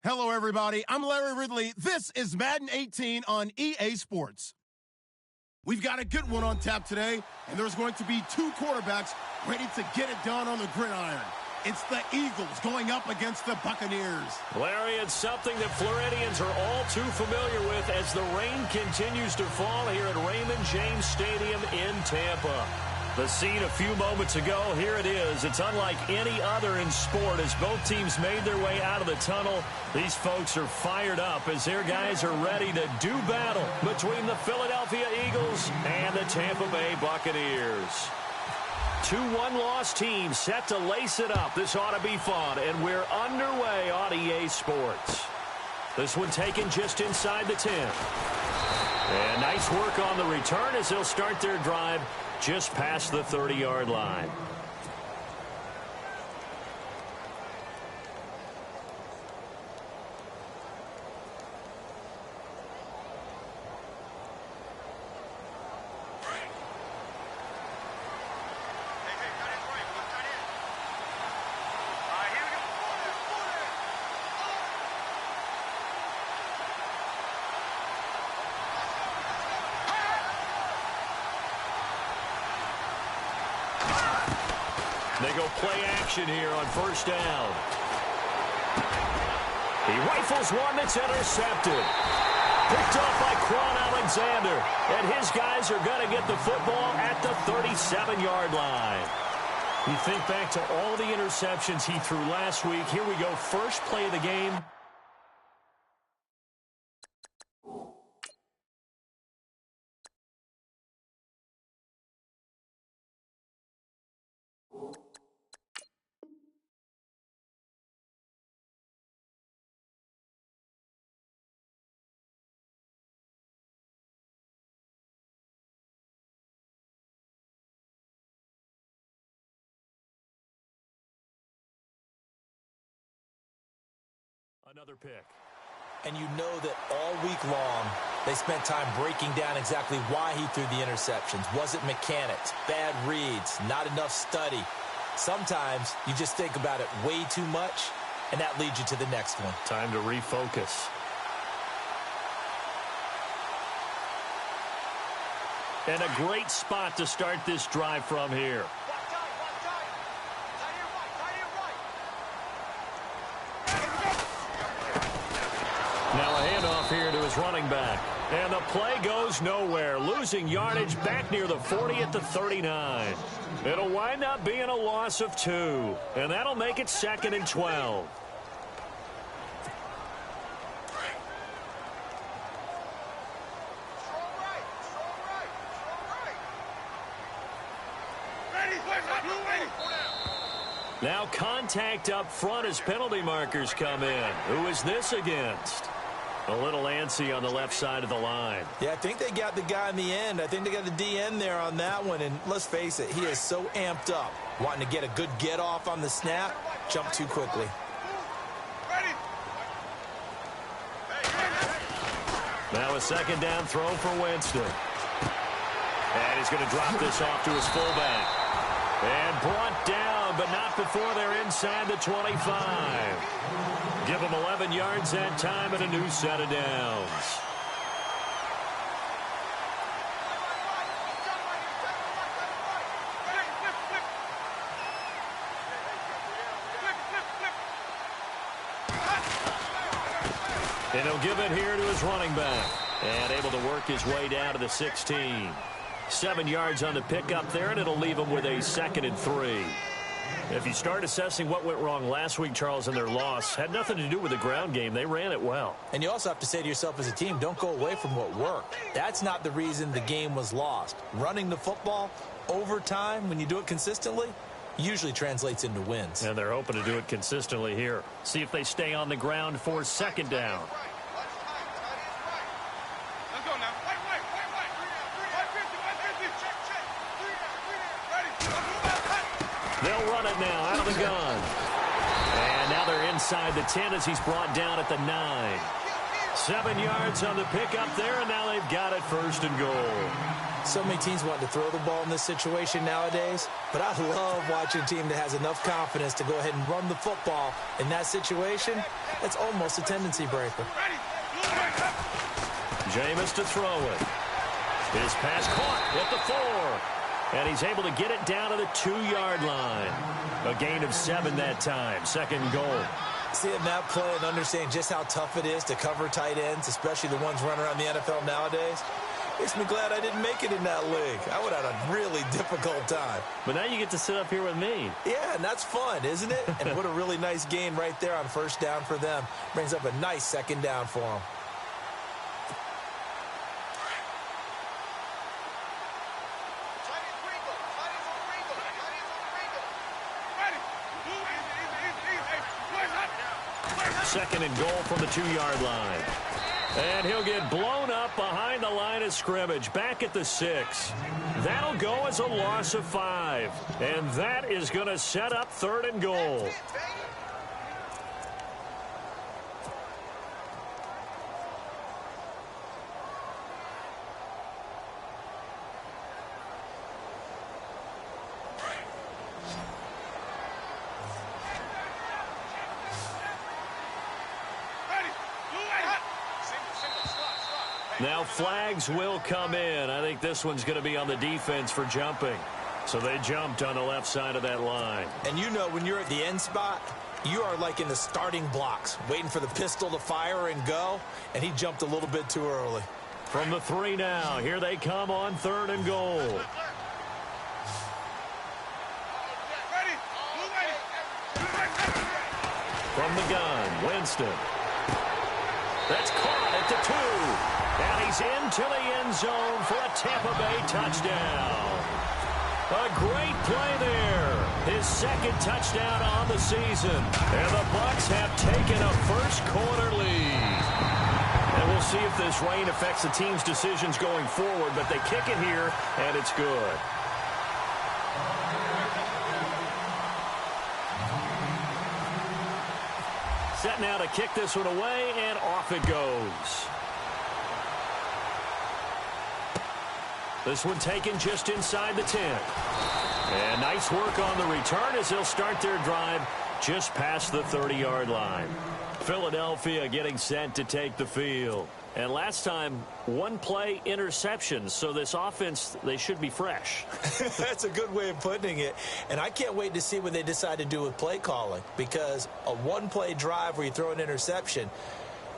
Hello, everybody. I'm Larry Ridley. This is Madden 18 on EA Sports. We've got a good one on tap today, and there's going to be two quarterbacks ready to get it done on the gridiron. It's the Eagles going up against the Buccaneers. Larry, it's something that Floridians are all too familiar with as the rain continues to fall here at Raymond James Stadium in Tampa. The scene a few moments ago, here it is. It's unlike any other in sport as both teams made their way out of the tunnel. These folks are fired up as their guys are ready to do battle between the Philadelphia Eagles and the Tampa Bay Buccaneers. Two one-loss teams set to lace it up. This ought to be fun, and we're underway on EA Sports. This one taken just inside the 10. And nice work on the return as they'll start their drive just past the 30-yard line. They go play action here on first down. He rifles one that's intercepted. Picked up by Quan Alexander. And his guys are going to get the football at the 37-yard line. You think back to all the interceptions he threw last week. Here we go, first play of the game. Another pick. And you know that all week long, they spent time breaking down exactly why he threw the interceptions. Was it mechanics, bad reads, not enough study? Sometimes you just think about it way too much, and that leads you to the next one. Time to refocus. And a great spot to start this drive from here. Now a handoff here to his running back. And the play goes nowhere. Losing yardage back near the 40 at the 39. It'll wind up being a loss of 2. And that'll make it 2nd and 12. Now contact up front as penalty markers come in. Who is this against? A little antsy on the left side of the line. Yeah, I think they got the guy in the end. I think they got the DN there on that one. And let's face it, he is so amped up. Wanting to get a good get-off on the snap, jump too quickly. Now a 2nd down throw for Winston. And he's going to drop this off to his fullback. And brought down, but not before they're inside the 25. Give them 11 yards that time and a new set of downs. And he'll give it here to his running back. And able to work his way down to the 16. 7 yards on the pickup there, and it'll leave him with a 2nd and 3. If you start assessing what went wrong last week, Charles, in their loss, had nothing to do with the ground game. They ran it well. And you also have to say to yourself as a team, don't go away from what worked. That's not the reason the game was lost. Running the football over time, when you do it consistently, usually translates into wins. And they're hoping to do it consistently here. See if they stay on the ground for 2nd down. They'll run it now out of the gun. And now they're inside the 10 as he's brought down at the 9. 7 yards on the pickup there, and now they've got it 1st and goal. So many teams want to throw the ball in this situation nowadays, but I love watching a team that has enough confidence to go ahead and run the football. In that situation, that's almost a tendency breaker. Jameis to throw it. His pass caught at the 4. And he's able to get it down to the 2-yard line. A gain of 7 that time. Second goal. Seeing that play and understanding just how tough it is to cover tight ends, especially the ones running around the NFL nowadays, makes me glad I didn't make it in that league. I would have had a really difficult time. But now you get to sit up here with me. Yeah, and that's fun, isn't it? And what a really nice gain right there on first down for them. Brings up a nice second down for them. Second and goal from the 2-yard line. And he'll get blown up behind the line of scrimmage, back at the 6. That'll go as a loss of 5. And that is going to set up third and goal. Now flags will come in. I think this one's going to be on the defense for jumping. So they jumped on the left side of that line. And you know when you're at the end spot, you are like in the starting blocks, waiting for the pistol to fire and go, and he jumped a little bit too early. From the 3 now, here they come on third and goal. From the gun, Winston. That's caught at the 2. And he's into the end zone for a Tampa Bay touchdown. A great play there. His second touchdown on the season. And the Bucs have taken a first-quarter lead. And we'll see if this rain affects the team's decisions going forward, but they kick it here, and it's good. Set now to kick this one away, and off it goes. This one taken just inside the 10. And nice work on the return as they'll start their drive just past the 30-yard line. Philadelphia getting set to take the field. And last time, one play interceptions, so this offense, they should be fresh. That's a good way of putting it. And I can't wait to see what they decide to do with play calling, because a one-play drive where you throw an interception,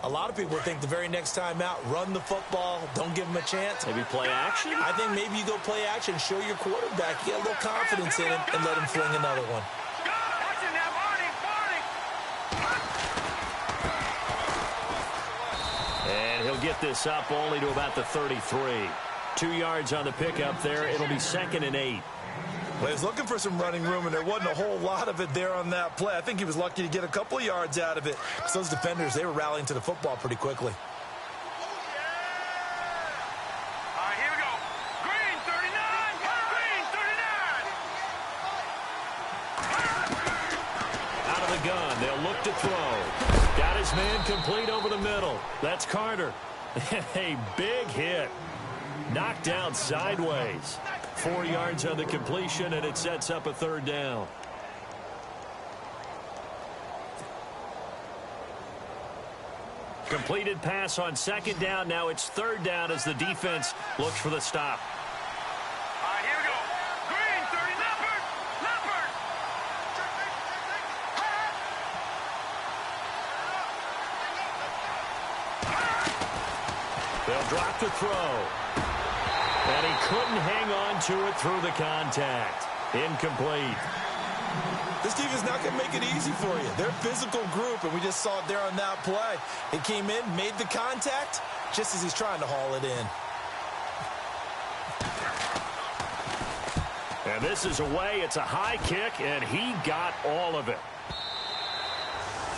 a lot of people think the very next time out, run the football, don't give them a chance. Maybe play action? I think maybe you go play action, show your quarterback, get a little confidence in him, and let him fling another one. And he'll get this up only to about the 33. 2 yards on the pickup there. It'll be 2nd and 8. Well, he was looking for some running room, and there wasn't a whole lot of it there on that play. I think he was lucky to get a couple of yards out of it. So those defenders, they were rallying to the football pretty quickly. All right, here we go. Green 39. Green 39. Out of the gun, they'll look to throw. Got his man complete over the middle. That's Carter. A big hit. Knocked down sideways. 4 yards on the completion, and it sets up a third down. Completed pass on second down. Now it's third down as the defense looks for the stop. All right, here we go. Green 30. Leopard. Leopard. They'll drop the throw. And he couldn't hang on to it through the contact. Incomplete. This defense is not going to make it easy for you. They're a physical group, and we just saw it there on that play. He came in, made the contact, just as he's trying to haul it in. And this is away. It's a high kick, and he got all of it.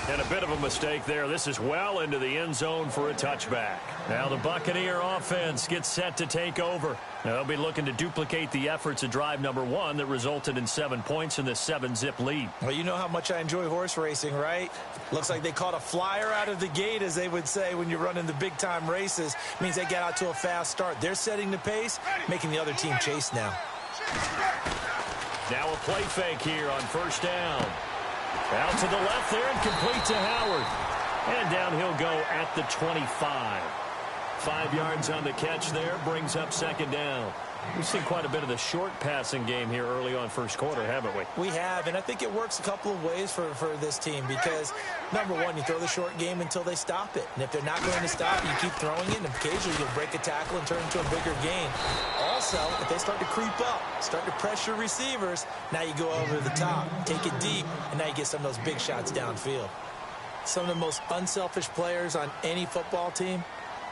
And a bit of a mistake there. This is well into the end zone for a touchback. Now the Buccaneer offense gets set to take over. Now they'll be looking to duplicate the efforts of drive number 1 that resulted in 7 points in this 7-zip lead. Well, you know how much I enjoy horse racing, right? Looks like they caught a flyer out of the gate, as they would say when you're running the big-time races. It means they get out to a fast start. They're setting the pace, making the other team chase now. Now a play fake here on first down. Out to the left there and complete to Howard. And down he'll go at the 25. 5 yards on the catch there, brings up second down. We've seen quite a bit of the short passing game here early on first quarter, haven't we? We have, and I think it works a couple of ways for this team because, number one, you throw the short game until they stop it. And if they're not going to stop it, you keep throwing it, and occasionally you'll break a tackle and turn into a bigger gain. Also, if they start to creep up, start to pressure receivers, now you go over the top, take it deep, and now you get some of those big shots downfield. Some of the most unselfish players on any football team,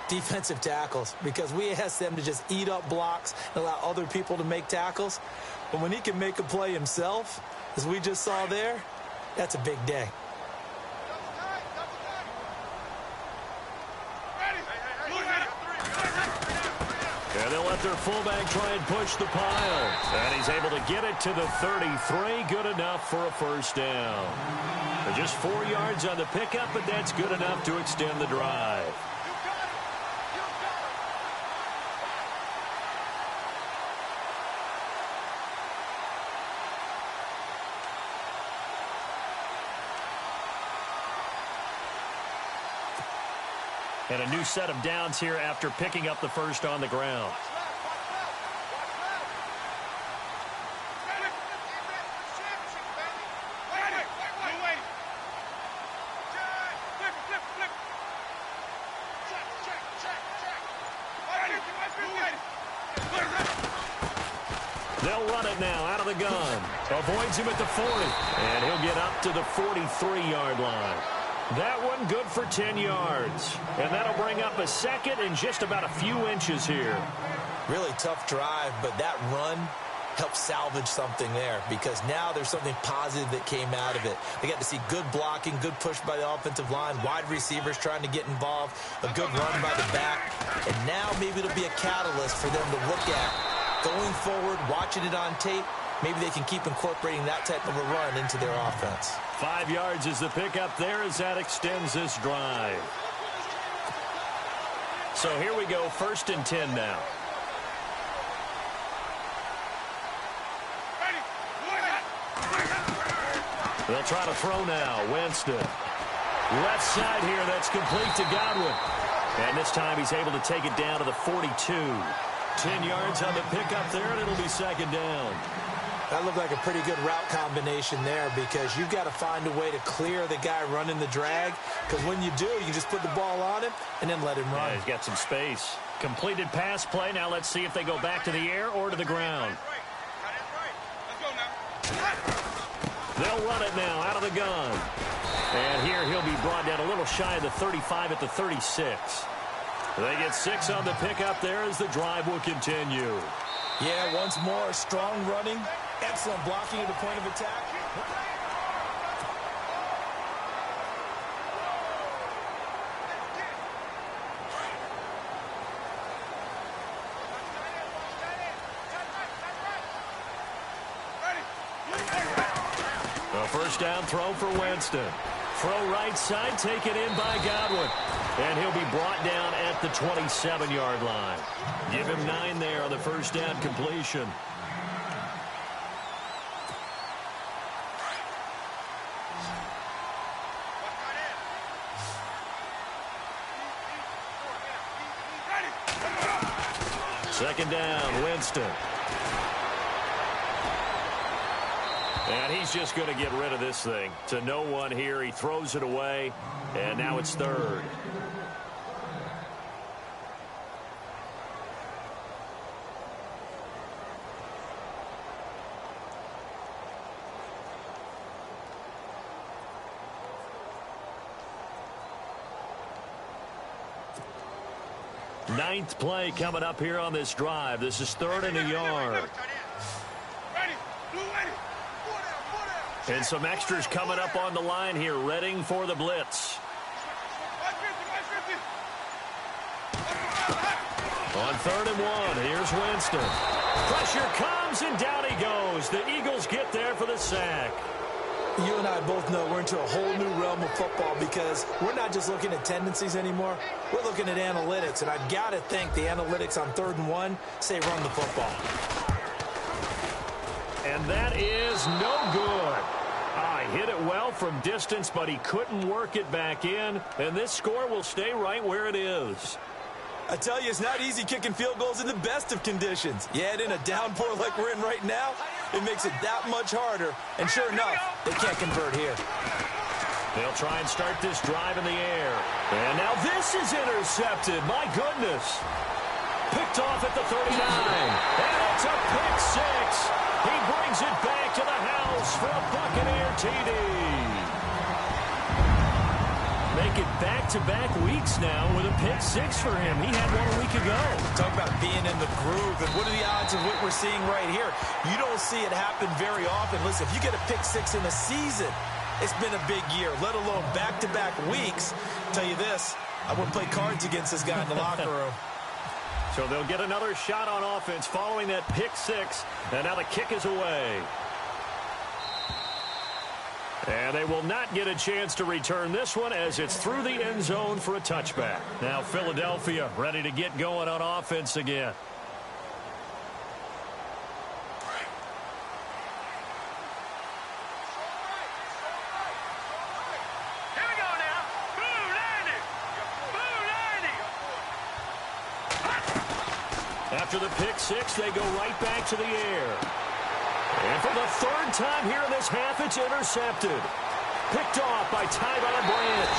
defensive tackles, because we ask them to just eat up blocks and allow other people to make tackles. But when he can make a play himself, as we just saw there, that's a big day. And they'll let their fullback try and push the pile. And he's able to get it to the 33. Good enough for a first down. They're just 4 yards on the pickup, but that's good enough to extend the drive. And a new set of downs here after picking up the first on the ground. They'll run it now out of the gun. Avoids him at the 40. And he'll get up to the 43-yard line. That one good for 10 yards. And that'll bring up a second in just about a few inches here. Really tough drive, but that run helped salvage something there because now there's something positive that came out of it. They got to see good blocking, good push by the offensive line, wide receivers trying to get involved, a good run by the back. And now maybe it'll be a catalyst for them to look at going forward, watching it on tape. Maybe they can keep incorporating that type of a run into their offense. 5 yards is the pickup there as that extends this drive. So here we go, 1st and 10 now. They'll try to throw now. Winston. Left side here, that's complete to Godwin. And this time he's able to take it down to the 42. 10 yards on the pickup there, and it'll be second down. That looked like a pretty good route combination there because you've got to find a way to clear the guy running the drag, because when you do, you just put the ball on him and then let him run. Yeah, he's got some space. Completed pass play. Now let's see if they go back to the air or to the ground. They'll run it now out of the gun. And here he'll be brought down a little shy of the 35 at the 36. They get 6 on the pickup there as the drive will continue. Yeah, once more, strong running, excellent blocking at the point of attack. A first down throw for Winston. Throw right side, taken in by Godwin. And he'll be brought down at the 27-yard line. Give him 9 there on the first down completion. Second down, Winston. And he's just going to get rid of this thing. To no one here. He throws it away. And now it's 3rd. Ninth play coming up here on this drive. This is 3rd and a yard. And some extras coming up on the line here, readying for the blitz. On 3rd and 1, here's Winston. Pressure comes, and down he goes. The Eagles get there for the sack. You and I both know we're into a whole new realm of football because we're not just looking at tendencies anymore. We're looking at analytics, and I've got to think the analytics on 3rd and 1 say run the football. And that is no good. He hit it well from distance, but he couldn't work it back in, and this score will stay right where it is. I tell you, it's not easy kicking field goals in the best of conditions. You add in a downpour like we're in right now, it makes it that much harder. And sure enough, they can't convert here. They'll try and start this drive in the air. And now this is intercepted. My goodness. Picked off at the 39. And it's a pick six. He brings it back to the house for a Buccaneer TD. Make it back-to-back weeks now with a pick six for him. He had one a week ago. Talk about being in the groove, and what are the odds of what we're seeing right here? You don't see it happen very often. Listen, if you get a pick six in a season, it's been a big year, let alone back-to-back weeks. I'll tell you this, I wouldn't play cards against this guy in the locker room. So they'll get another shot on offense following that pick six, and now the kick is away. And they will not get a chance to return this one as it's through the end zone for a touchback. Now Philadelphia ready to get going on offense again. Here we go now. Blue 90. Blue 90. After the pick six, they go right back to the air. And for the 3rd time here in this half, it's intercepted. Picked off by Tyron Branch.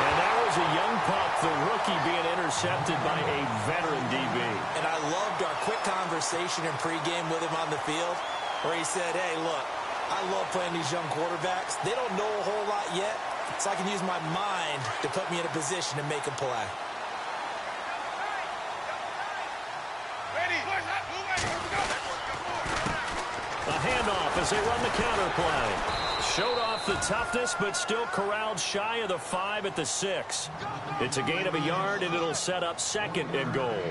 And that was a young pup, the rookie, being intercepted by a veteran DB. And I loved our quick conversation in pregame with him on the field where he said, hey, look, I love playing these young quarterbacks. They don't know a whole lot yet, so I can use my mind to put me in a position to make a play. A handoff as they run the counter play. Showed off the toughness, but still corralled shy of the 5 at the 6. It's a gain of a yard, and it'll set up 2nd and goal.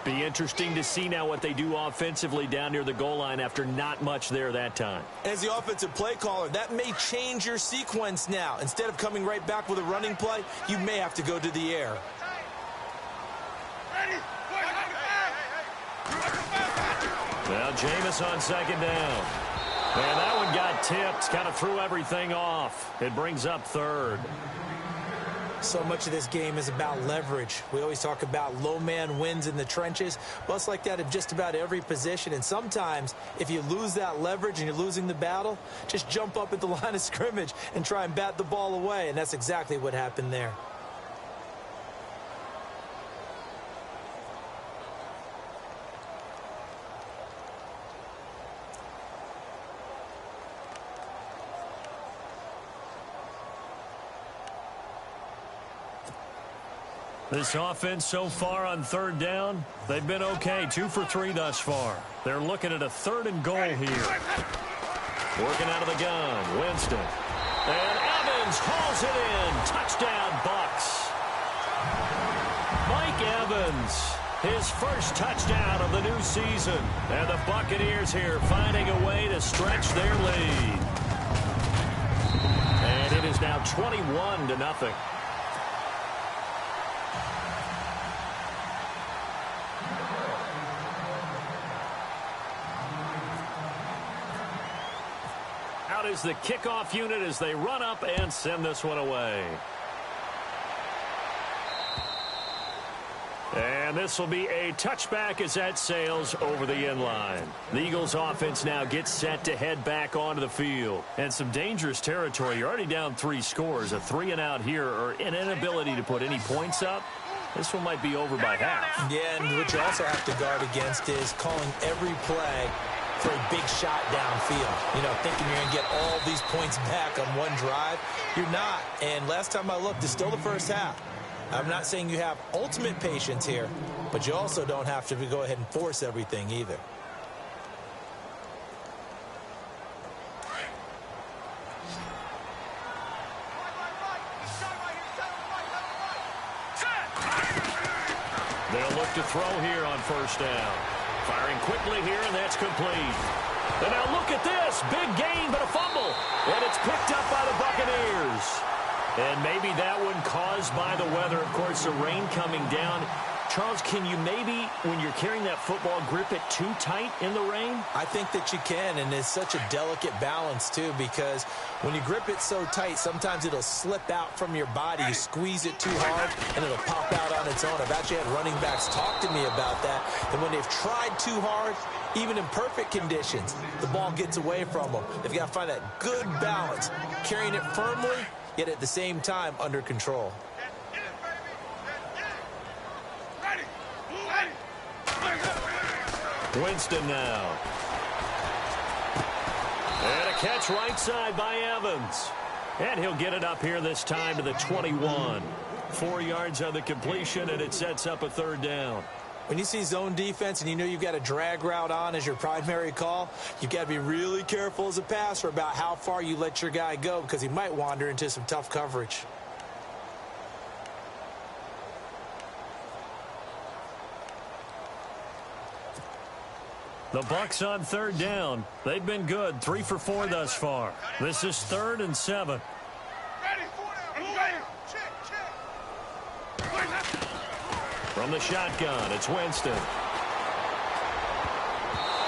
Be interesting to see now what they do offensively down near the goal line after not much there that time. As the offensive play caller, that may change your sequence now. Instead of coming right back with a running play, you may have to go to the air. Now Jameis on 2nd down. And that one got tipped, kind of threw everything off. It brings up 3rd. So much of this game is about leverage. We always talk about low man wins in the trenches. Well, it's like that in just about every position. And sometimes, if you lose that leverage and you're losing the battle, just jump up at the line of scrimmage and try and bat the ball away. And that's exactly what happened there. This offense so far on 3rd down, they've been okay. 2 for 3 thus far. They're looking at a 3rd and goal here. Working out of the gun, Winston. And Evans hauls it in. Touchdown, Bucs. Mike Evans, his first touchdown of the new season. And the Buccaneers here finding a way to stretch their lead. And it is now 21-0. Out is the kickoff unit as they run up and send this one away. And this will be a touchback as that sails over the end line. The Eagles offense now gets set to head back onto the field. And some dangerous territory. You're already down 3 scores. A 3-and-out here or an inability to put any points up. This one might be over by half. Yeah, and what you also have to guard against is calling every play for a big shot downfield. You know, thinking you're going to get all these points back on one drive. You're not. And last time I looked, it's still the first half. I'm not saying you have ultimate patience here, but you also don't have to go ahead and force everything either. to throw here on first down. Firing quickly here, and that's complete. And now look at this. Big gain, but a fumble. And it's picked up by the Buccaneers. And maybe that one caused by the weather. Of course, the rain coming down. Charles, can you maybe, when you're carrying that football, grip it too tight in the rain? I think that you can, and it's such a delicate balance, too, because when you grip it so tight, sometimes it'll slip out from your body. You squeeze it too hard, and it'll pop out on its own. I've actually had running backs talk to me about that, and when they've tried too hard, even in perfect conditions, the ball gets away from them. They've got to find that good balance, carrying it firmly, yet at the same time under control. Winston now. And a catch right side by Evans. And he'll get it up here this time to the 21. 4 yards on the completion, and it sets up a third down. When you see zone defense and you know you've got a drag route on as your primary call, you've got to be really careful as a passer about how far you let your guy go because he might wander into some tough coverage. The Bucs on third down. They've been good, 3 for 4 thus far. This is 3rd and 7. From the shotgun, it's Winston.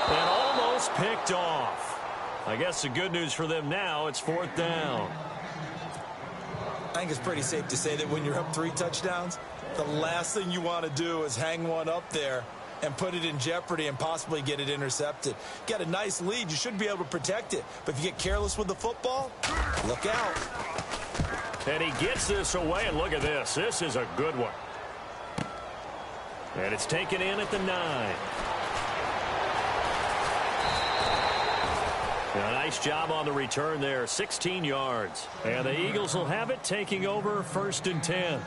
And almost picked off. I guess the good news for them now, it's 4th down. I think it's pretty safe to say that when you're up 3 touchdowns, the last thing you want to do is hang one up there and put it in jeopardy and possibly get it intercepted. You got a nice lead. You should be able to protect it. But if you get careless with the football, look out. And he gets this away, and look at this. This is a good one. And it's taken in at the 9. A nice job on the return there, 16 yards. And the Eagles will have it, taking over 1st and 10.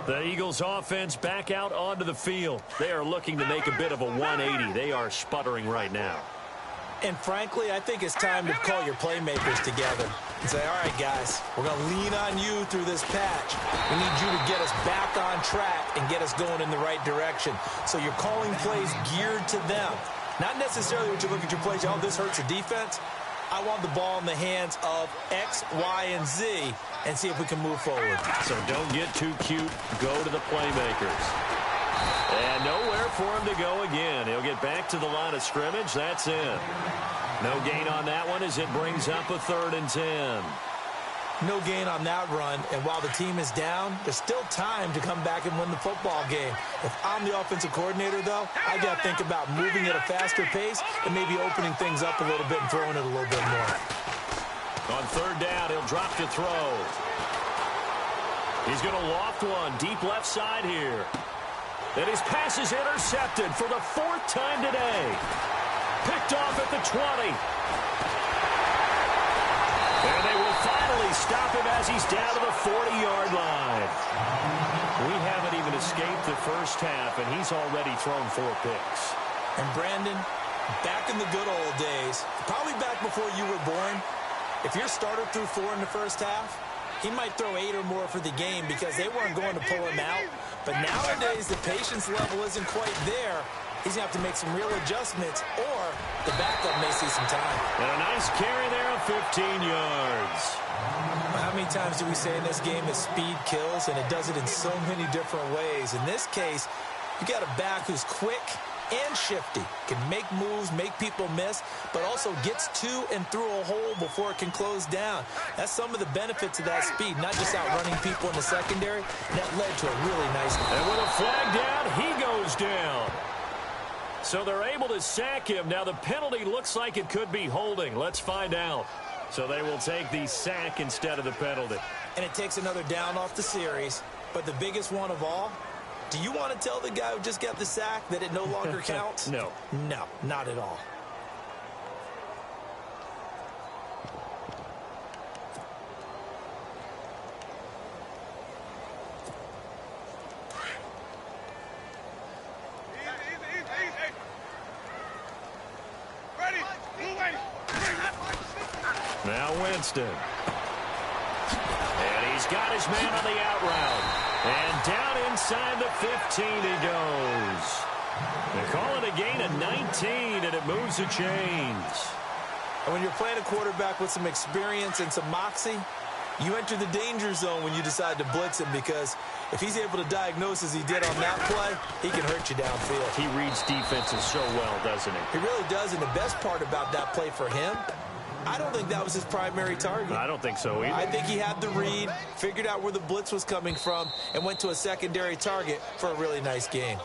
The Eagles offense back out onto the field. They are looking to make a bit of a 180. They are sputtering right now. And frankly, I think it's time to call your playmakers together and say, all right, guys, we're going to lean on you through this patch. We need you to get us back on track and get us going in the right direction. So you're calling plays geared to them. Not necessarily when you look at your plays, oh, this hurts the defense. I want the ball in the hands of X, Y, and Z and see if we can move forward. So don't get too cute. Go to the playmakers. And nowhere for him to go again. He'll get back to the line of scrimmage. That's in. No gain on that one as it brings up a 3rd and 10. No gain on that run, and while the team is down, there's still time to come back and win the football game. If I'm the offensive coordinator, though, I got to think about moving at a faster pace and maybe opening things up a little bit and throwing it a little bit more. On 3rd down, he'll drop to throw. He's going to loft one deep left side here. And his pass is intercepted for the 4th time today. Picked off at the 20. And they will finally stop him as he's down to the 40-yard line. We haven't even escaped the first half, and he's already thrown 4 picks. And Brandon, back in the good old days, probably back before you were born, if your starter threw 4 in the first half, he might throw 8 or more for the game because they weren't going to pull him out. But nowadays, the patience level isn't quite there. He's going to have to make some real adjustments, or the backup may see some time. And a nice carry there of 15 yards. How many times do we say in this game that speed kills, and it does it in so many different ways? In this case, you got a back who's quick and shifty, can make moves, make people miss, but also gets to and through a hole before it can close down. That's some of the benefits of that speed, not just outrunning people in the secondary. That led to a really nice... And with a flag down, he goes down. So they're able to sack him. Now the penalty looks like it could be holding. Let's find out. So they will take the sack instead of the penalty. And it takes another down off the series. But the biggest one of all, do you want to tell the guy who just got the sack that it no longer counts? No. No, not at all. Now Winston. And he's got his man on the out route. And down inside the 15 he goes. They call it a gain of 19, and it moves the chains. And when you're playing a quarterback with some experience and some moxie, you enter the danger zone when you decide to blitz him, because if he's able to diagnose as he did on that play, he can hurt you downfield. He reads defenses so well, doesn't he? He really does, and the best part about that play for him, I don't think that was his primary target. I don't think so either. I think he had the read, figured out where the blitz was coming from, and went to a secondary target for a really nice gain.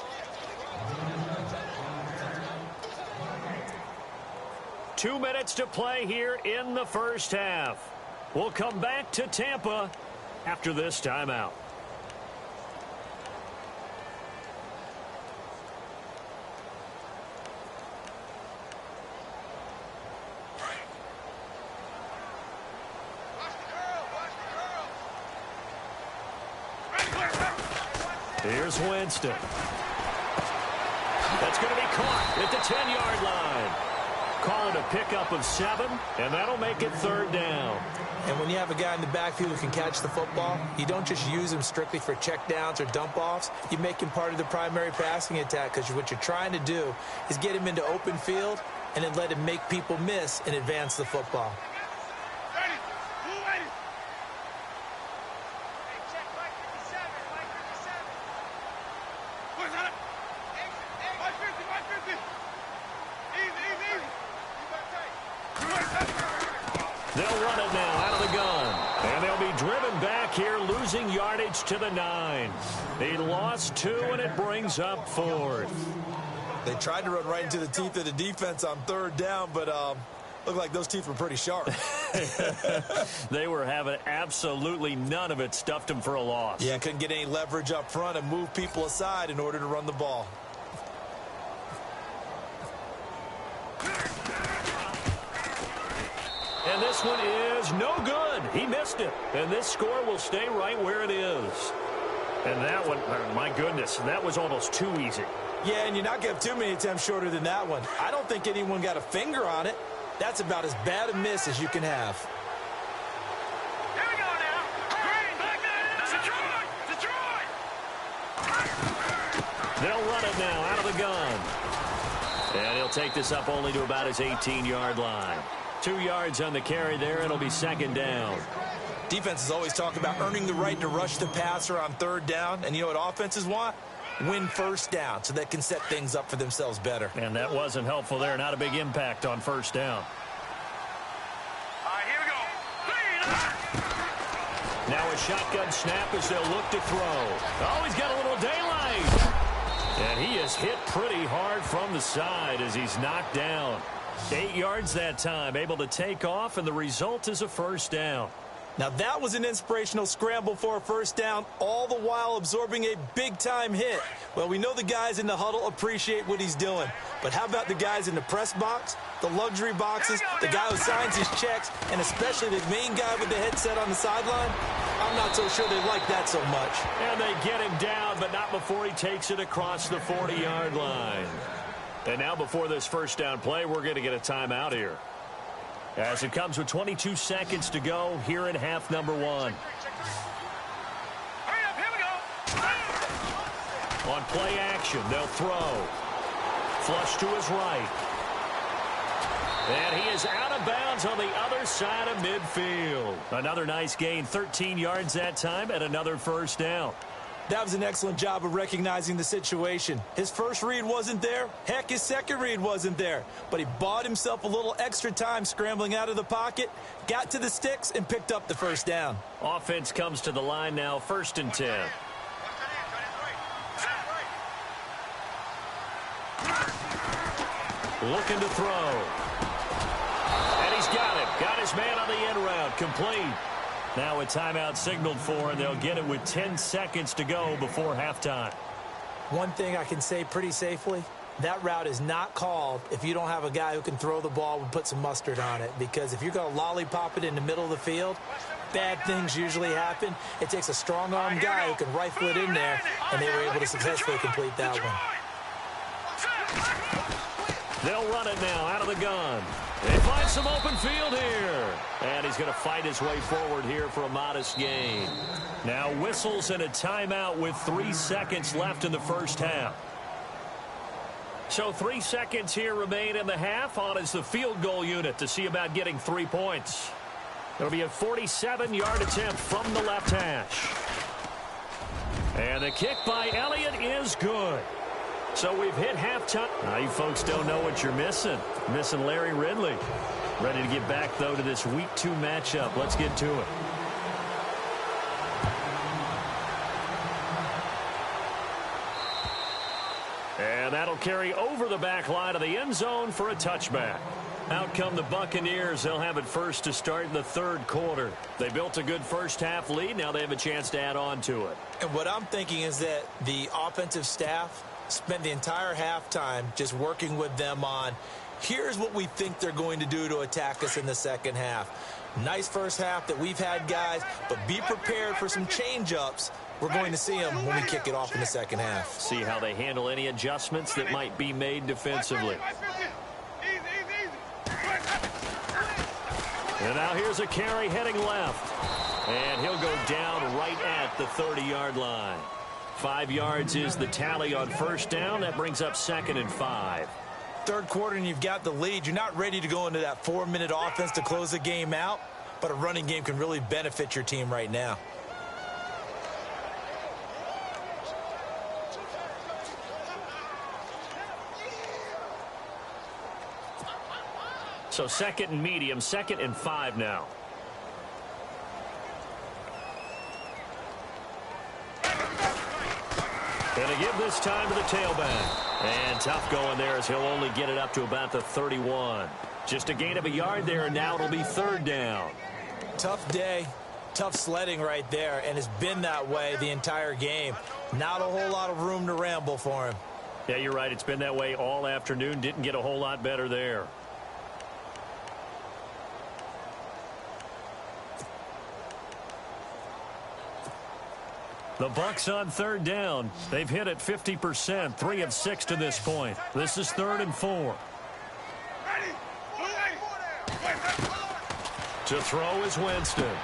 Two minutes to play here in the first half. We'll come back to Tampa after this timeout. Here's Winston. That's going to be caught at the 10-yard line. Call it a pickup of 7, and that'll make it third down. And when you have a guy in the backfield who can catch the football, you don't just use him strictly for checkdowns or dump-offs. You make him part of the primary passing attack, because what you're trying to do is get him into open field and then let him make people miss and advance the football. They'll run it now out of the gun. And they'll be driven back here, losing yardage to the 9. They lost 2, and it brings up 4th. They tried to run right into the teeth of the defense on third down, but looked like those teeth were pretty sharp. They were having absolutely none of it, stuffed them for a loss. Yeah, couldn't get any leverage up front and move people aside in order to run the ball. And this one is no good. He missed it. And this score will stay right where it is. And that one, my goodness, that was almost too easy. Yeah, and you're not going to have too many attempts shorter than that one. I don't think anyone got a finger on it. That's about as bad a miss as you can have. Here we go now. Green, back there. Detroit! They'll run it now out of the gun. And he'll take this up only to about his 18-yard line. 2 yards on the carry there. It'll be second down. Defenses always talk about earning the right to rush the passer on third down. And you know what offenses want? Win first down so they can set things up for themselves better. And that wasn't helpful there. Not a big impact on first down. All right, here we go. Now a shotgun snap as they'll look to throw. Oh, he's got a little daylight. And he is hit pretty hard from the side as he's knocked down. 8 yards that time, able to take off, and the result is a first down. Now that was an inspirational scramble for a first down, all the while absorbing a big-time hit. Well, we know the guys in the huddle appreciate what he's doing. But how about the guys in the press box, the luxury boxes, the guy who signs his checks, and especially the main guy with the headset on the sideline? I'm not so sure they like that so much. And they get him down, but not before he takes it across the 40-yard line. And now before this first down play, we're going to get a timeout here, as it comes with 22 seconds to go here in half number 1. Hurry up, here we go. On play action, they'll throw. Flush to his right. And he is out of bounds on the other side of midfield. Another nice gain, 13 yards that time, and another first down. That was an excellent job of recognizing the situation. His first read wasn't there. Heck, his second read wasn't there. But he bought himself a little extra time scrambling out of the pocket, got to the sticks, and picked up the first down. Offense comes to the line now, 1st and 10. Looking to throw. And he's got it. Got his man on the end route. Complete. Now a timeout signaled for, and they'll get it with 10 seconds to go before halftime. One thing I can say pretty safely, that route is not called if you don't have a guy who can throw the ball and put some mustard on it. Because if you're going to lollipop it in the middle of the field, bad things usually happen. It takes a strong-arm guy who can rifle it in there, and they were able to successfully complete that one. They'll run it now out of the gun. They find some open field here. And he's going to fight his way forward here for a modest gain. Now whistles and a timeout with 3 seconds left in the first half. So 3 seconds here remain in the half. On is the field goal unit to see about getting 3 points. It'll be a 47-yard attempt from the left hash. And the kick by Elliott is good. So we've hit halftime. Now you folks don't know what you're missing. Missing Larry Ridley. Ready to get back, though, to this Week 2 matchup. Let's get to it. And that'll carry over the back line of the end zone for a touchback. Out come the Buccaneers. They'll have it first to start in the third quarter. They built a good first half lead. Now they have a chance to add on to it. And what I'm thinking is that the offensive staff spent the entire halftime just working with them on, here's what we think they're going to do to attack us in the second half. Nice first half that we've had, guys, but be prepared for some change-ups. We're going to see them when we kick it off in the second half. See how they handle any adjustments that might be made defensively. And now here's a carry heading left. And he'll go down right at the 30-yard line. 5 yards is the tally on first down. That brings up 2nd and 5. Third quarter and you've got the lead. You're not ready to go into that 4-minute offense to close the game out, but a running game can really benefit your team right now. So 2nd and medium, 2nd and 5 now. Going to give this time to the tailback. And tough going there as he'll only get it up to about the 31. Just a gain of a yard there, and now it'll be 3rd down. Tough day, tough sledding right there, and it's been that way the entire game. Not a whole lot of room to ramble for him. Yeah, you're right. It's been that way all afternoon. Didn't get a whole lot better there. The Bucs on 3rd down. They've hit it 50%, 3 of 6 to this point. This is 3rd and 4. To throw is Winston.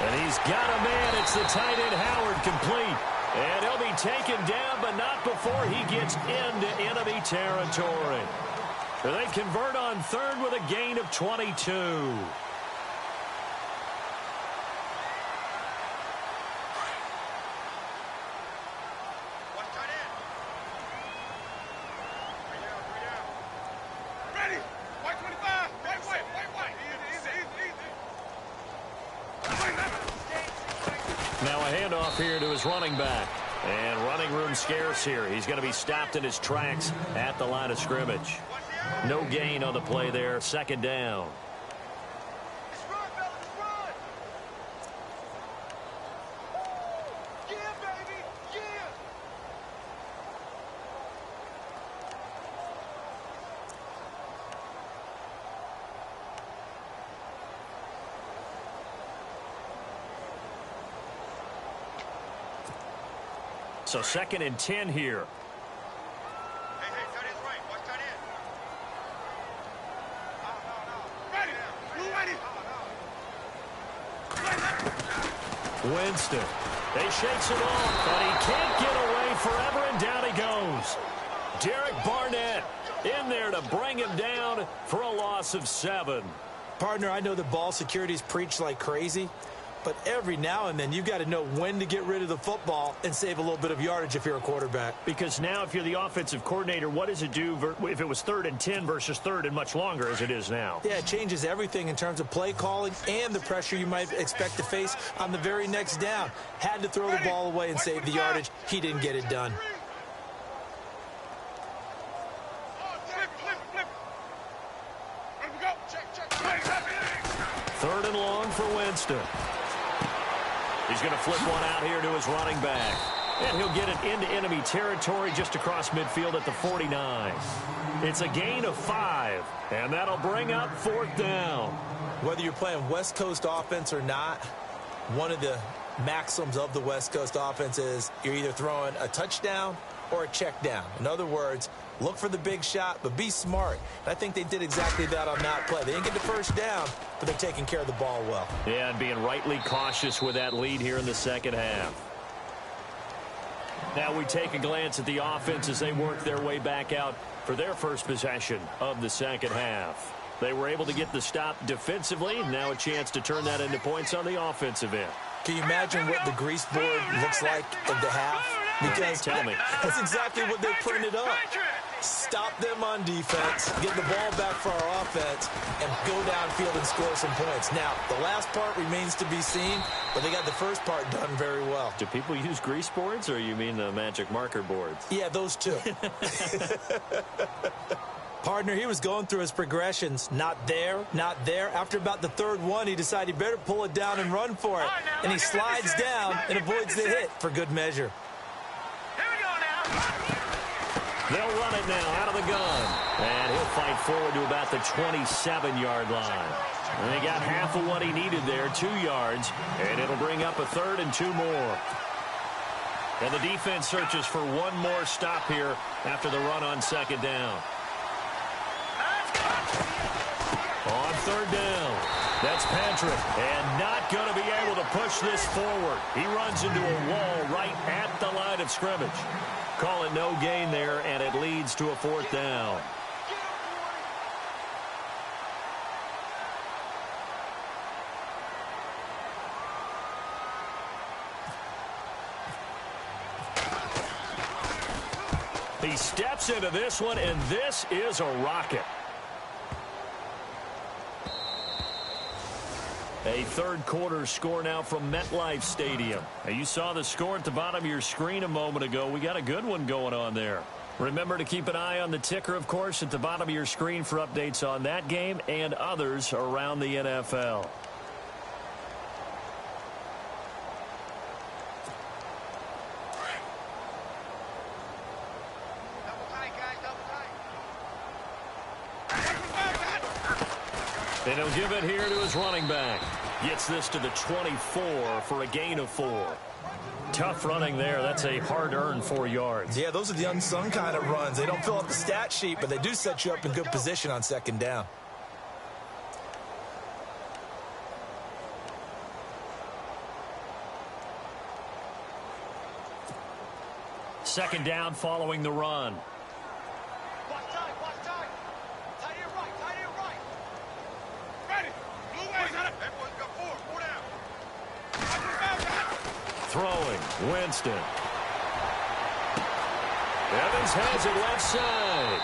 And he's got a man. It's the tight end Howard, complete. And he'll be taken down, but not before he gets into enemy territory. They convert on 3rd with a gain of 22. Now a handoff here to his running back. And running room scarce here. He's going to be stopped in his tracks at the line of scrimmage. No gain on the play there. 2nd down. So 2nd and 10 here. Hey, tight end's right. Watch tight end. Ready. Winston. He shakes it off, but he can't get away forever, and down he goes. Derek Barnett in there to bring him down for a loss of 7. Partner, I know the ball security's preached like crazy, but every now and then you've got to know when to get rid of the football and save a little bit of yardage if you're a quarterback. Because now if you're the offensive coordinator, what does it do if it was 3rd and 10 versus 3rd and much longer as it is now? Yeah, it changes everything in terms of play calling and the pressure you might expect to face on the very next down. Had to throw the ball away and save the yardage. He didn't get it done. Third and long for Winston. He's going to flip one out here to his running back. And he'll get it into enemy territory just across midfield at the 49. It's a gain of 5, and that'll bring up 4th down. Whether you're playing West Coast offense or not, one of the maxims of the West Coast offense is you're either throwing a touchdown or a check down. In other words, look for the big shot, but be smart. And I think they did exactly that on that play. They didn't get the first down, but they're taking care of the ball well. Yeah, and being rightly cautious with that lead here in the second half. Now we take a glance at the offense as they work their way back out for their first possession of the second half. They were able to get the stop defensively. Now a chance to turn that into points on the offensive end. Can you imagine what the grease board looks like at the half? Because tell me. That's exactly what they printed up. Stop them on defense, get the ball back for our offense, and go downfield and score some points. Now, the last part remains to be seen, but they got the first part done very well. Do people use grease boards, or you mean the magic marker boards? Yeah, those two. Partner, he was going through his progressions. Not there, not there. After about the third one, he decided he better pull it down and run for it. And he slides down and avoids the hit for good measure. They'll run it now out of the gun. And he'll fight forward to about the 27-yard line. And he got half of what he needed there, 2 yards. And it'll bring up a 3rd and 2 more. And the defense searches for one more stop here after the run on second down. On third down, that's Patrick, and not going to be able to push this forward. He runs into a wall right at the line of scrimmage. Call it no gain there, and it leads to a 4th down. He steps into this one, and this is a rocket. A third quarter score now from MetLife Stadium. Now, you saw the score at the bottom of your screen a moment ago. We got a good one going on there. Remember to keep an eye on the ticker, of course, at the bottom of your screen for updates on that game and others around the NFL. And he'll give it here to his running back. Gets this to the 24 for a gain of 4. Tough running there. That's a hard-earned 4 yards. Yeah, those are the unsung kind of runs. They don't fill up the stat sheet, but they do set you up in good position on second down. Second down following the run. Throwing, Winston. Evans has it left side.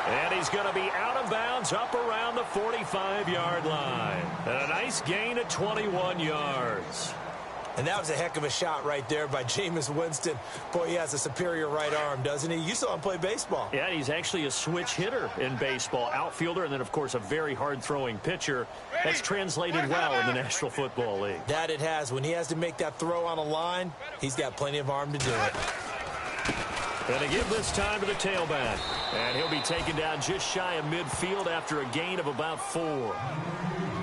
And he's going to be out of bounds up around the 45-yard line. And a nice gain of 21 yards. And that was a heck of a shot right there by Jameis Winston. Boy, he has a superior right arm, doesn't he? You saw him play baseball. Yeah, he's actually a switch hitter in baseball. Outfielder, and then, of course, a very hard-throwing pitcher. That's translated well in the National Football League. That it has. When he has to make that throw on a line, he's got plenty of arm to do it. And to give this time to the tailback. And he'll be taken down just shy of midfield after a gain of about 4.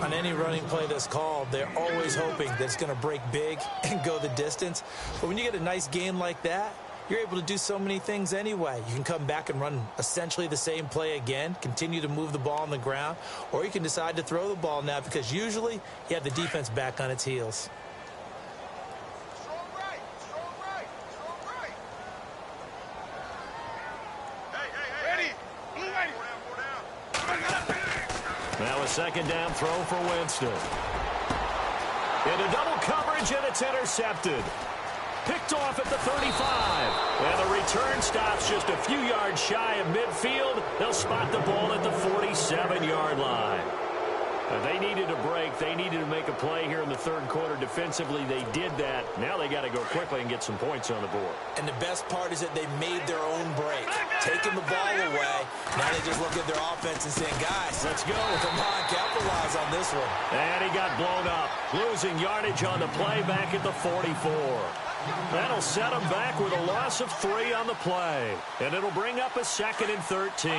On any running play that's called, they're always hoping that it's going to break big and go the distance. But when you get a nice gain like that, you're able to do so many things anyway. You can come back and run essentially the same play again, continue to move the ball on the ground, or you can decide to throw the ball now because usually you have the defense back on its heels. Now a second down throw for Winston. Into double coverage, and it's intercepted. Picked off at the 35. And the return stops just a few yards shy of midfield. They'll spot the ball at the 47-yard line. They needed a break. They needed to make a play here in the third quarter. Defensively, they did that. Now they got to go quickly and get some points on the board. And the best part is that they made their own break. Taking the ball away. Now they just look at their offense and saying, guys, let's go. Come on, capitalize on this one. And he got blown up. Losing yardage on the play back at the 44. That'll set him back with a loss of 3 on the play. And it'll bring up a 2nd and 13.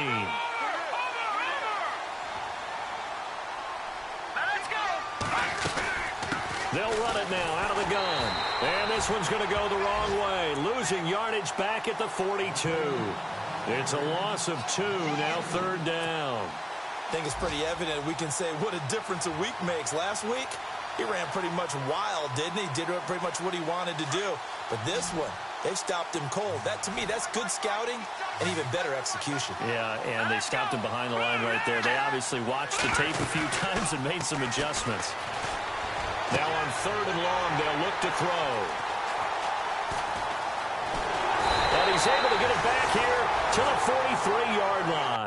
They'll run it now out of the gun. And this one's going to go the wrong way. Losing yardage back at the 42. It's a loss of 2, now 3rd down. I think it's pretty evident we can say what a difference a week makes. Last week, he ran pretty much wild, didn't he? Did pretty much what he wanted to do. But this one, they've stopped him cold. That, to me, that's good scouting and even better execution. Yeah, and they stopped him behind the line right there. They obviously watched the tape a few times and made some adjustments. Now on 3rd and long, they'll look to throw. And he's able to get it back here to the 43-yard line.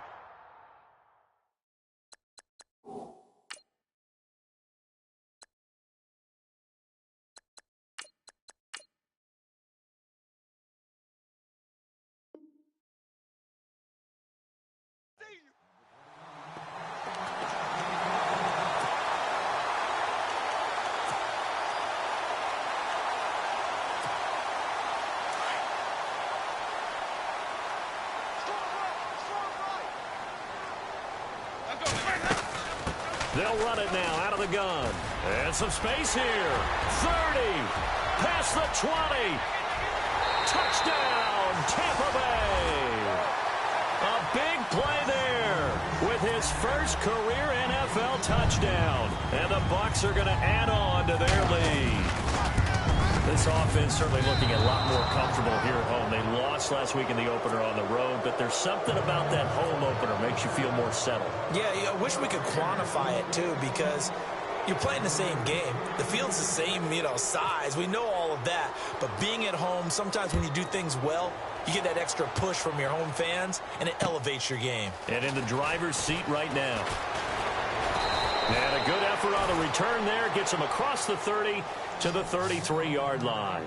They'll run it now out of the gun. And some space here. 30. Past the 20. Touchdown, Tampa Bay. A big play there with his first career NFL touchdown. And the Bucs are going to add on to their lead. This offense certainly looking a lot more comfortable here at home. They lost last week in the opener on the road, but there's something about that home opener makes you feel more settled. Yeah, I wish we could quantify it, too, because you're playing the same game. The field's the same, size. We know all of that. But being at home, sometimes when you do things well, you get that extra push from your home fans, and it elevates your game. And in the driver's seat right now. And a good effort on the return there. Gets him across the 30 to the 33-yard line.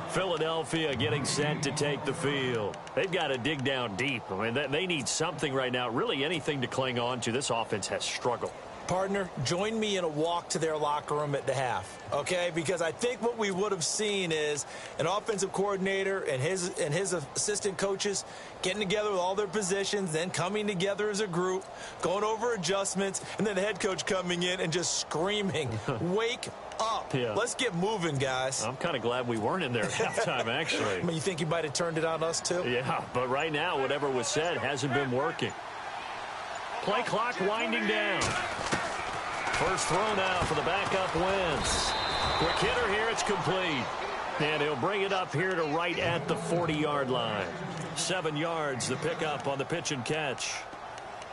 Philadelphia getting set to take the field. They've got to dig down deep. I mean, they need something right now, really anything to cling on to. This offense has struggled. Partner, join me in a walk to their locker room at the half, okay? Because I think what we would have seen is an offensive coordinator and his assistant coaches getting together with all their positions, then coming together as a group, going over adjustments, and then the head coach coming in and just screaming, wake up. Yeah. Let's get moving, guys. I'm kind of glad we weren't in there at halftime, actually. I mean, you think you might have turned it on us, too? Yeah, but right now, whatever was said hasn't been working. Play clock winding down. First throw now for the backup Wentz. Quick hitter here, it's complete. And he'll bring it up here to right at the 40-yard line. 7 yards, the pickup on the pitch and catch.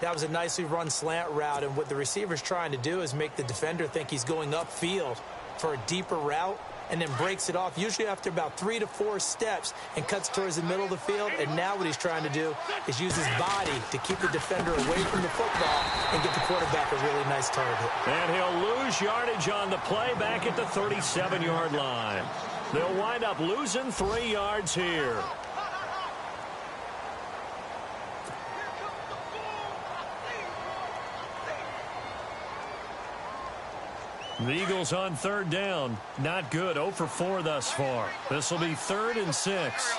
That was a nicely run slant route, and what the receiver's trying to do is make the defender think he's going upfield for a deeper route, and then breaks it off, usually after about 3 to 4 steps, and cuts towards the middle of the field. And now what he's trying to do is use his body to keep the defender away from the football and get the quarterback a really nice target. And he'll lose yardage on the play back at the 37-yard line. They'll wind up losing 3 yards here. The Eagles on 3rd down. Not good. 0 for 4 thus far. This will be 3rd and 6.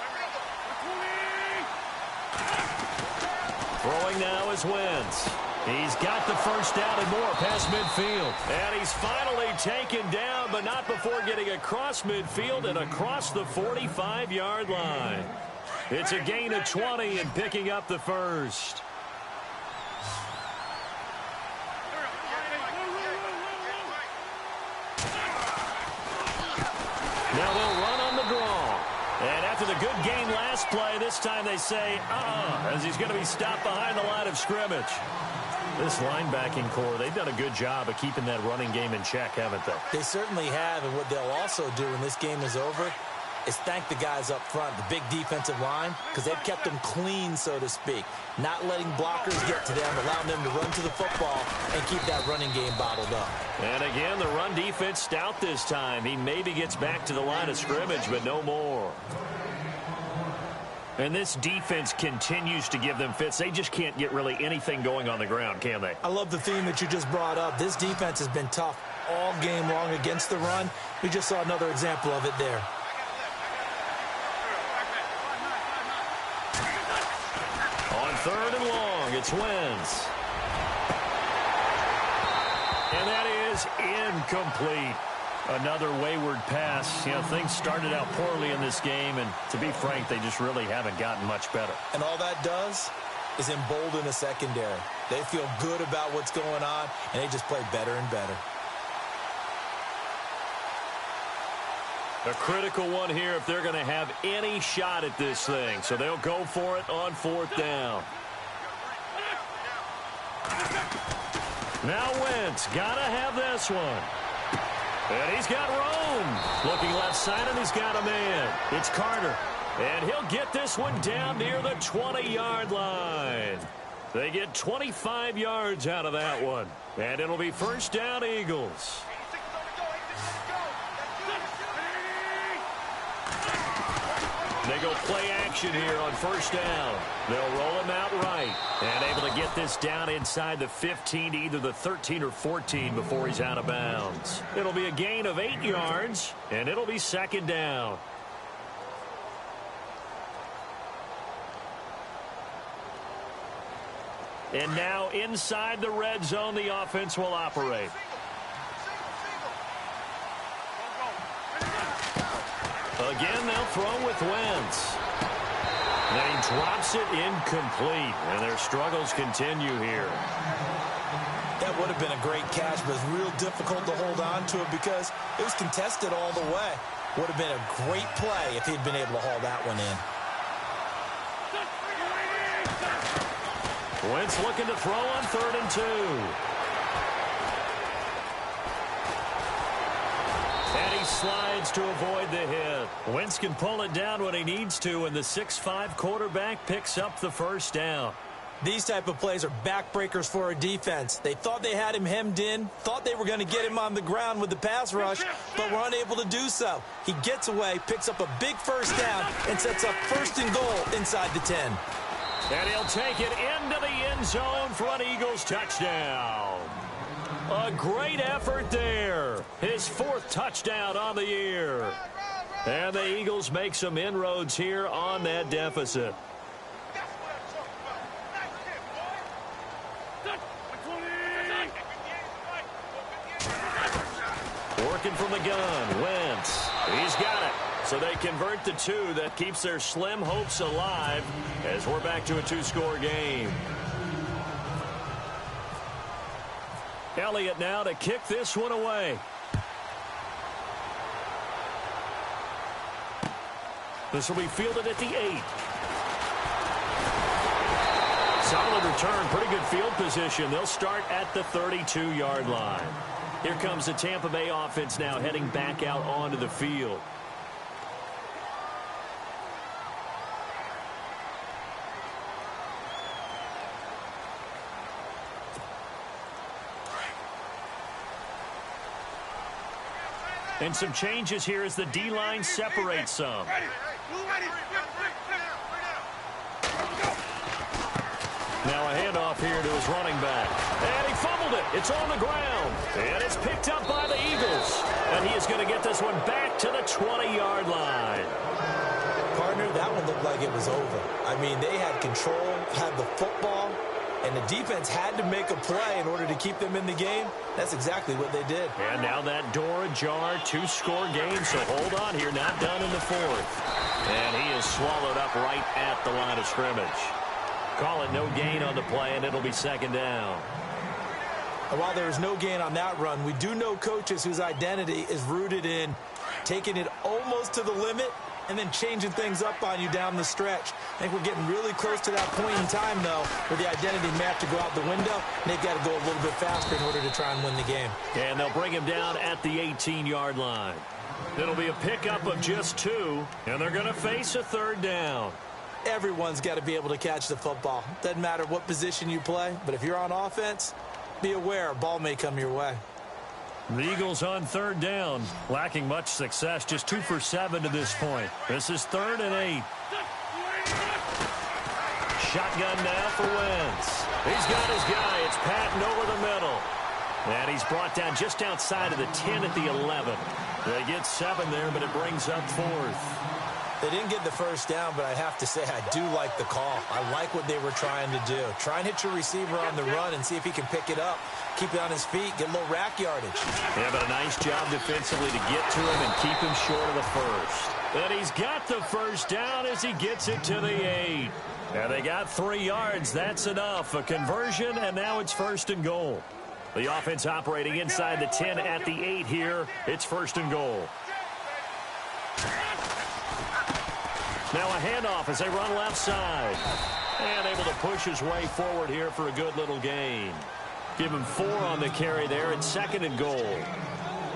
Throwing now is Wentz. He's got the first down and more past midfield. And he's finally taken down, but not before getting across midfield and across the 45-yard line. It's a gain of 20 and picking up the first. Now they'll run on the draw. And after the good gain last play, this time they say, as he's going to be stopped behind the line of scrimmage. This linebacking core, they've done a good job of keeping that running game in check, haven't they? They certainly have, and what they'll also do when this game is over is thank the guys up front, the big defensive line, because they've kept them clean, so to speak. Not letting blockers get to them, allowing them to run to the football and keep that running game bottled up. And again, the run defense stout this time. He maybe gets back to the line of scrimmage, but no more. And this defense continues to give them fits. They just can't get really anything going on the ground, can they? I love the theme that you just brought up. This defense has been tough all game long against the run. We just saw another example of it there. On 3rd and long, it's Wentz. And that is incomplete. Another wayward pass. You know, things started out poorly in this game, and to be frank, they just really haven't gotten much better. And all that does is embolden the secondary. They feel good about what's going on, and they just play better and better. A critical one here if they're going to have any shot at this thing. So they'll go for it on 4th down. Now Wentz got to have this one. And he's got Rome. Looking left side, and he's got a man. It's Carter. And he'll get this one down near the 20-yard line. They get 25 yards out of that one. And it'll be 1st down, Eagles. They go play action here on 1st down. They'll roll him out right. And able to get this down inside the 15 to either the 13 or 14 before he's out of bounds. It'll be a gain of 8 yards, and it'll be 2nd down. And now inside the red zone, the offense will operate. Again, they'll throw with Wentz. And he drops it incomplete, and their struggles continue here. That would have been a great catch, but it's real difficult to hold on to it because it was contested all the way. Would have been a great play if he'd been able to haul that one in. Wentz looking to throw on 3rd and 2. And he slides to avoid the hit. Wentz can pull it down when he needs to, and the 6'5" quarterback picks up the 1st down. These type of plays are backbreakers for a defense. They thought they had him hemmed in, thought they were going to get him on the ground with the pass rush, but were unable to do so. He gets away, picks up a big 1st down, and sets up 1st and goal inside the 10. And he'll take it into the end zone for an Eagles touchdown. A great effort there. His 4th touchdown on the year. And the Eagles make some inroads here on that deficit. Working from the gun, Wentz. He's got it. So they convert the 2. That keeps their slim hopes alive as we're back to a 2-score game. Elliott now to kick this one away. This will be fielded at the 8. Solid return, pretty good field position. They'll start at the 32-yard line. Here comes the Tampa Bay offense now heading back out onto the field. And some changes here as the D-line separates some. Now a handoff here to his running back. And he fumbled it. It's on the ground. And it's picked up by the Eagles. And he is going to get this one back to the 20-yard line. Partner, that one looked like it was over. I mean, they had control, had the football, and the defense had to make a play in order to keep them in the game. That's exactly what they did. And now that door ajar, 2-score game. So hold on here, not done in the 4th. And he is swallowed up right at the line of scrimmage. Call it no gain on the play, and it'll be 2nd down. And while there is no gain on that run, we do know coaches whose identity is rooted in taking it almost to the limit and then changing things up on you down the stretch. I think we're getting really close to that point in time, though, where the identity may have to go out the window, and they've got to go a little bit faster in order to try and win the game. And they'll bring him down at the 18-yard line. It'll be a pickup of just 2, and they're going to face a 3rd down. Everyone's got to be able to catch the football. Doesn't matter what position you play, but if you're on offense, be aware a ball may come your way. The Eagles on 3rd down, lacking much success, just 2 for 7 to this point. This is 3rd and 8. Shotgun now for Wentz. He's got his guy. It's Patton over the middle. And he's brought down just outside of the 10 at the 11. They get 7 there, but it brings up 4th. They didn't get the first down, but I have to say I do like the call. I like what they were trying to do. Try and hit your receiver on the run and see if he can pick it up. Keep it on his feet, get a little rack yardage. Yeah, but a nice job defensively to get to him and keep him short of the first. And he's got the first down as he gets it to the 8. And they got 3 yards. That's enough. A conversion, and now it's 1st and goal. The offense operating inside the 10 at the 8 here. It's 1st and goal. Now a handoff as they run left side. And able to push his way forward here for a good little gain. Give him 4 on the carry there. It's 2nd and goal.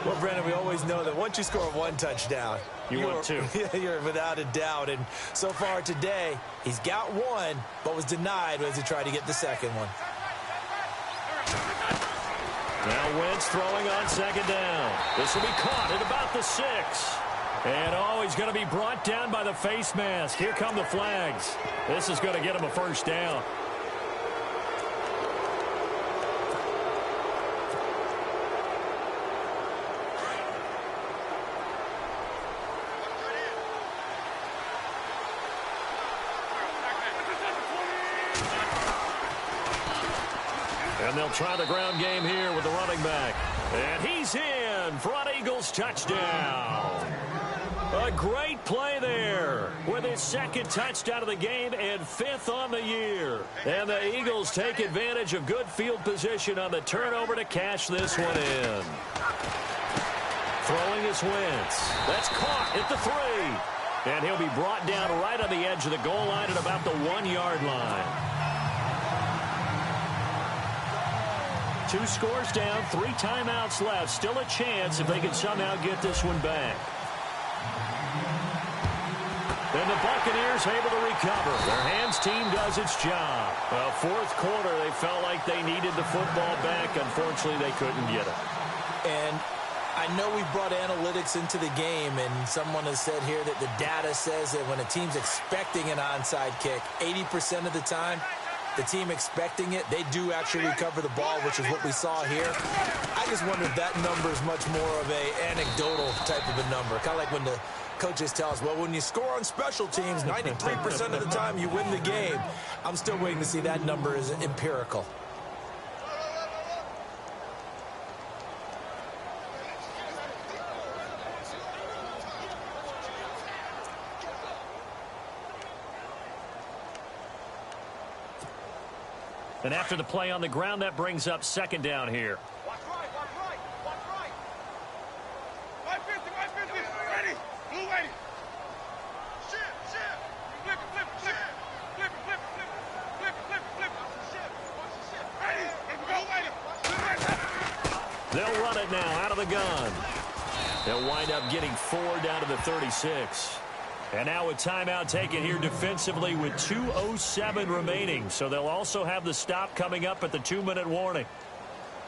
Well, Brandon, we always know that once you score 1 touchdown, you want 2. You're without a doubt. And so far today, he's got 1, but was denied as he tried to get the 2nd one. Now Wentz throwing on 2nd down. This will be caught at about the 6. And, he's going to be brought down by the face mask. Here come the flags. This is going to get him a 1st down. And they'll try the ground game here with the running back. And he's in for an Eagles touchdown. A great play there with his 2nd touchdown of the game and 5th on the year. And the Eagles take advantage of good field position on the turnover to cash this one in. Throwing is Wentz. That's caught at the 3. And he'll be brought down right on the edge of the goal line at about the 1-yard line. 2 scores down, 3 timeouts left. Still a chance if they can somehow get this one back. And the Buccaneers able to recover. Their hands team does its job. Well, 4th quarter, they felt like they needed the football back. Unfortunately, they couldn't get it. And I know we brought analytics into the game, and someone has said here that the data says that when a team's expecting an onside kick, 80% of the time, the team expecting it, they do actually recover the ball, which is what we saw here. I just wonder if that number is much more of a anecdotal type of a number. Kind of like when the coaches tell us, well, when you score on special teams, 93% of the time you win the game. I'm still waiting to see that number is empirical. And after the play on the ground, that brings up 2nd down here. Watch right, watch right, watch right. 550, 550. Ready, blue ready. Shift, shift. Flip it, flip it, flip it. Flip it, flip it, flip it. Flip it, flip it, flip it. Shift, watch the shift. Ready, here we go, ready. They'll run it now out of the gun. They'll wind up getting 4 down to the 36. And now a timeout taken here defensively with 2:07 remaining. So they'll also have the stop coming up at the 2-minute warning.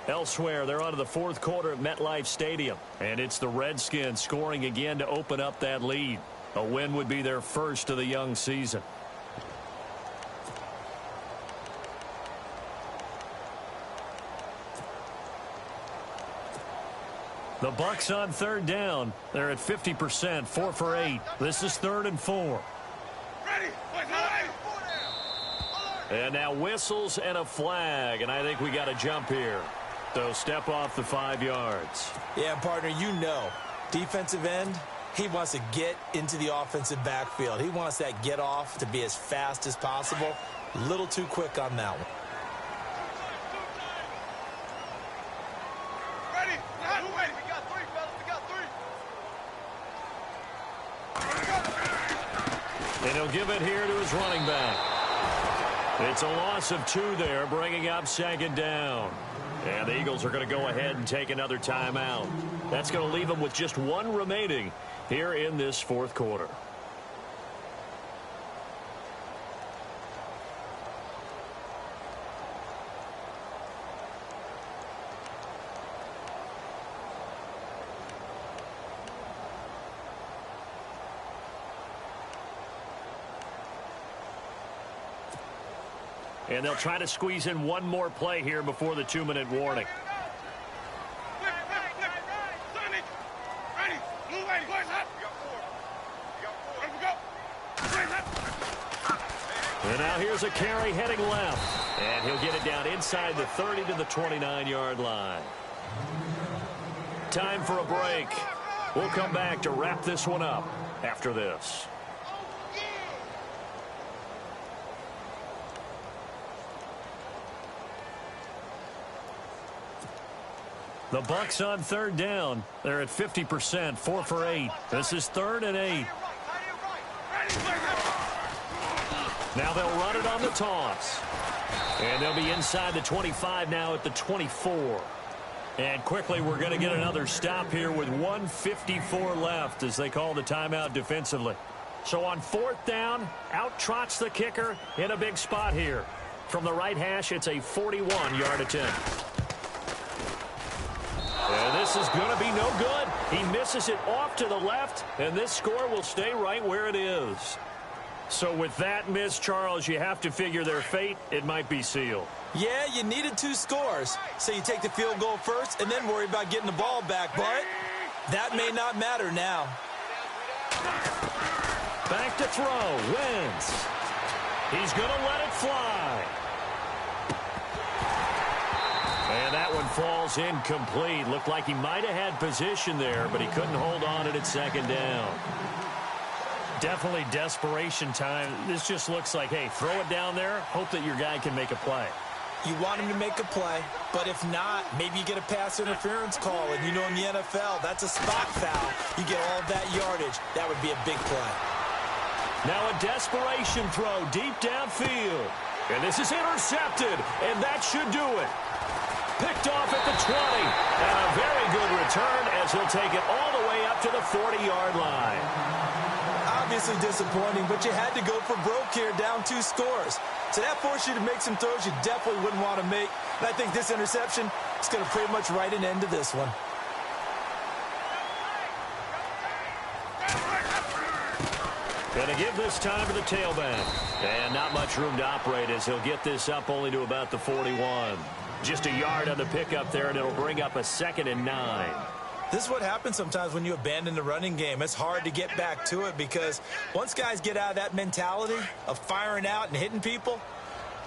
Elsewhere, they're on to the 4th quarter at MetLife Stadium. And it's the Redskins scoring again to open up that lead. A win would be their first of the young season. The Bucs on 3rd down. They're at 50%, 4 for 8. This is 3rd and 4. Ready, and now whistles and a flag, and I think we got a jump here. So step off the 5 yards. Yeah, partner, you know, defensive end, he wants to get into the offensive backfield. He wants that get off to be as fast as possible. A little too quick on that one. And he'll give it here to his running back. It's a loss of 2 there, bringing up 2nd down. And the Eagles are going to go ahead and take another timeout. That's going to leave them with just 1 remaining here in this 4th quarter. And they'll try to squeeze in 1 more play here before the 2-minute warning. Ready, blue ready, boys up. You got 4. You got 4. Here we go. And now here's a carry heading left. And he'll get it down inside the 30 to the 29-yard line. Time for a break. We'll come back to wrap this one up after this. The Bucs on third down. They're at 50%, 4 for 8. This is 3rd and 8. Now they'll run it on the toss. And they'll be inside the 25 now at the 24. And quickly we're going to get another stop here with 1:54 left as they call the timeout defensively. So on 4th down, out trots the kicker in a big spot here. From the right hash, it's a 41-yard attempt. And this is going to be no good. He misses it off to the left, and this score will stay right where it is. So with that miss, Charles, you have to figure their fate. It might be sealed. Yeah, you needed 2 scores. So you take the field goal first and then worry about getting the ball back. But that may not matter now. Back to throw. Wentz. He's going to let it fly. And that one falls incomplete. Looked like he might have had position there, but he couldn't hold on it at 2nd down. Definitely desperation time. This just looks like, hey, throw it down there, hope that your guy can make a play. You want him to make a play, but if not, maybe you get a pass interference call, and you know in the NFL, that's a spot foul. You get all of that yardage. That would be a big play. Now a desperation throw deep downfield. And this is intercepted, and that should do it. Picked off at the 20, and a very good return as he'll take it all the way up to the 40-yard line. Obviously disappointing, but you had to go for broke here, down 2 scores. So that forced you to make some throws you definitely wouldn't want to make. And I think this interception is going to pretty much write an end to this one. Going to give this time to the tailback. And not much room to operate as he'll get this up only to about the 41. Just a yard on the pickup there, and it'll bring up a 2nd and 9. This is what happens sometimes when you abandon the running game. It's hard to get back to it because once guys get out of that mentality of firing out and hitting people,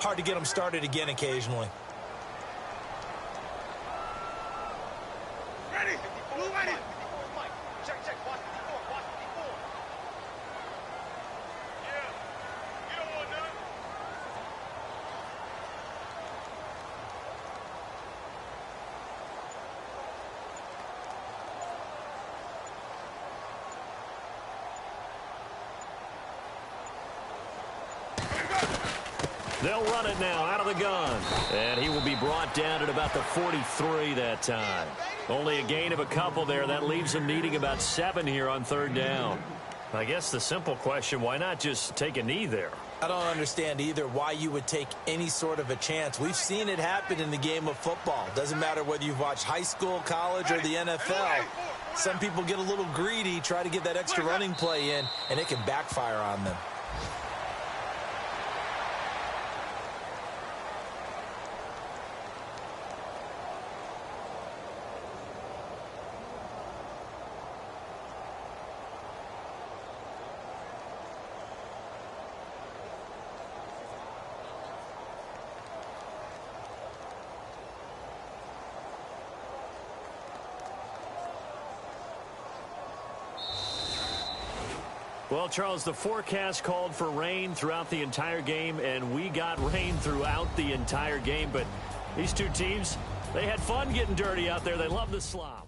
hard to get them started again occasionally. Ready? Blue ready? Check, check. Watch the before. Watch the before. Yeah. You don't want none. They'll run it now out of the gun. And he will be brought down at about the 43 that time. Only a gain of a couple there. That leaves him needing about 7 here on 3rd down. I guess the simple question, why not just take a knee there? I don't understand either why you would take any sort of a chance. We've seen it happen in the game of football. Doesn't matter whether you've watched high school, college, or the NFL. Some people get a little greedy, try to get that extra running play in, and it can backfire on them. Well, Charles, the forecast called for rain throughout the entire game, and we got rain throughout the entire game. But these two teams, they had fun getting dirty out there. They love the slop.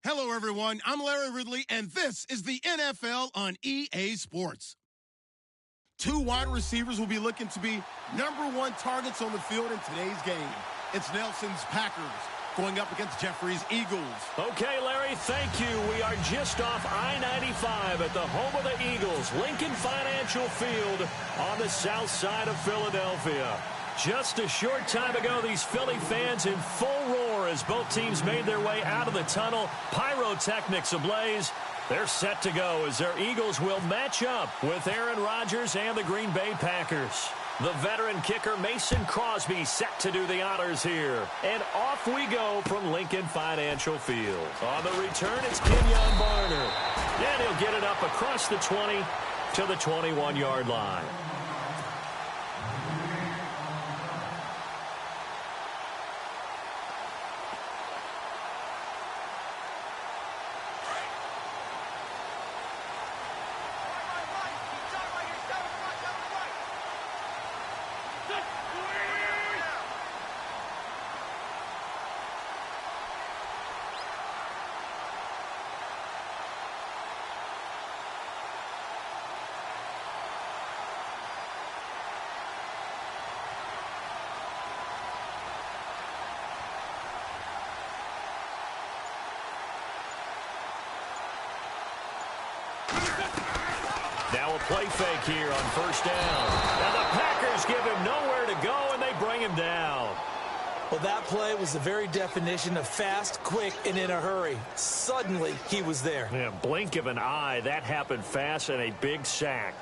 Hello, everyone. I'm Larry Ridley, and this is the NFL on EA Sports. Two wide receivers will be looking to be #1 targets on the field in today's game. It's Nelson's Packers going up against Jeffrey's Eagles. Okay, Larry, thank you. We are just off I-95 at the home of the Eagles, Lincoln Financial Field on the south side of Philadelphia. Just a short time ago, these Philly fans in full roar as both teams made their way out of the tunnel. Pyrotechnics ablaze. They're set to go as their Eagles will match up with Aaron Rodgers and the Green Bay Packers. The veteran kicker Mason Crosby set to do the honors here. And off we go from Lincoln Financial Field. On the return, it's Kenyon Barner. And he'll get it up across the 20 to the 21-yard line. Now a play fake here on first down. And the Packers give him nowhere to go, and they bring him down. Well, that play was the very definition of fast, quick, and in a hurry. Suddenly, he was there. Yeah, blink of an eye. That happened fast and a big sack.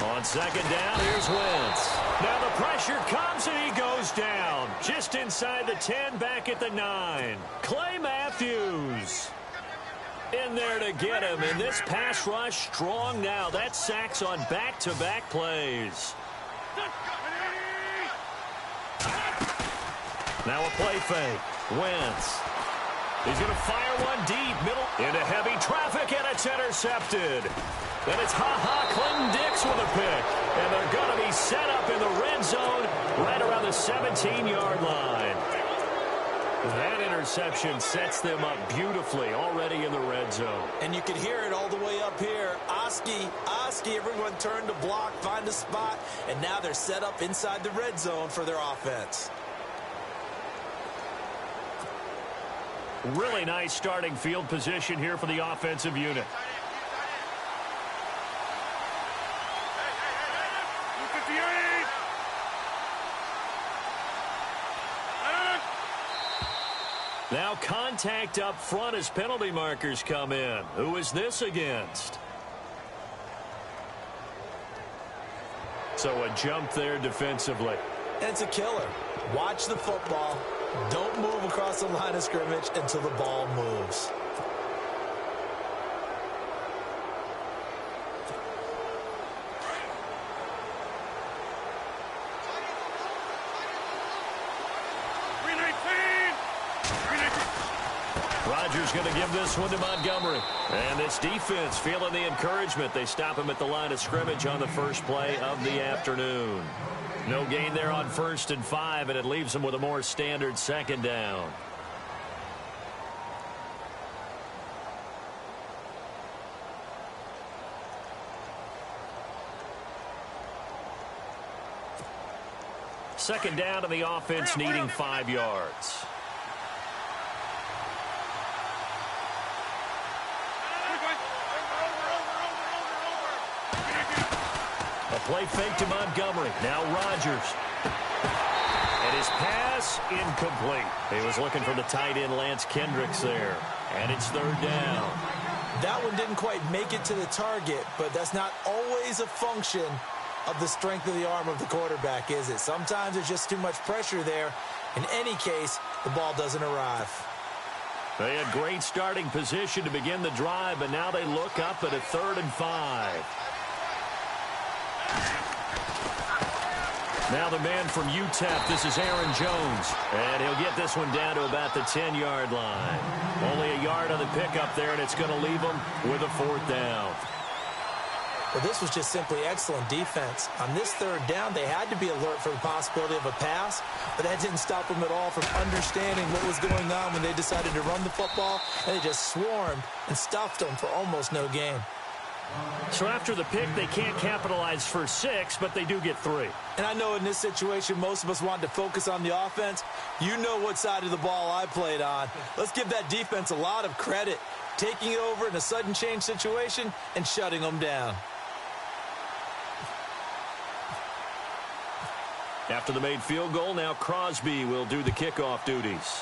On second down, here's Wentz. Now the pressure comes and he goes down. Just inside the 10, back at the 9. Clay Matthews in there to get him. And this pass rush strong now. That sack's on back-to-back plays. Now a play fake. Wentz. He's going to fire one deep, middle, into heavy traffic, and it's intercepted. Then it's Clinton Dix with a pick. And they're going to be set up in the red zone right around the 17-yard line. That interception sets them up beautifully already in the red zone. And you can hear it all the way up here. Oski, everyone turned to block, find a spot, and now they're set up inside the red zone for their offense. Really nice starting field position here for the offensive unit. Now contact up front as penalty markers come in. Who is this against? So a jump there defensively. It's a killer. Watch the football. Don't move across the line of scrimmage until the ball moves. Rodgers going to give this one to Montgomery. And this defense feeling the encouragement. They stop him at the line of scrimmage on the first play of the afternoon. No gain there on 1st and 5, and it leaves them with a more standard second down. Second down, and the offense needing 5 yards. Play fake to Montgomery. Now Rodgers. And his pass incomplete. He was looking for the tight end Lance Kendricks there. And it's 3rd down. That one didn't quite make it to the target, but that's not always a function of the strength of the arm of the quarterback, is it? Sometimes there's just too much pressure there. In any case, the ball doesn't arrive. They had great starting position to begin the drive, but now they look up at a 3rd and 5. Now the man from UTEP, this is Aaron Jones. And he'll get this one down to about the 10-yard line. Only a yard on the pickup there, and it's going to leave him with a 4th down. Well, this was just simply excellent defense. On this third down, they had to be alert for the possibility of a pass, but that didn't stop them at all from understanding what was going on when they decided to run the football, and they just swarmed and stuffed them for almost no gain. So after the pick, they can't capitalize for 6, but they do get 3. And I know in this situation, most of us wanted to focus on the offense. You know what side of the ball I played on. Let's give that defense a lot of credit, taking it over in a sudden change situation and shutting them down. After the made field goal, now Crosby will do the kickoff duties.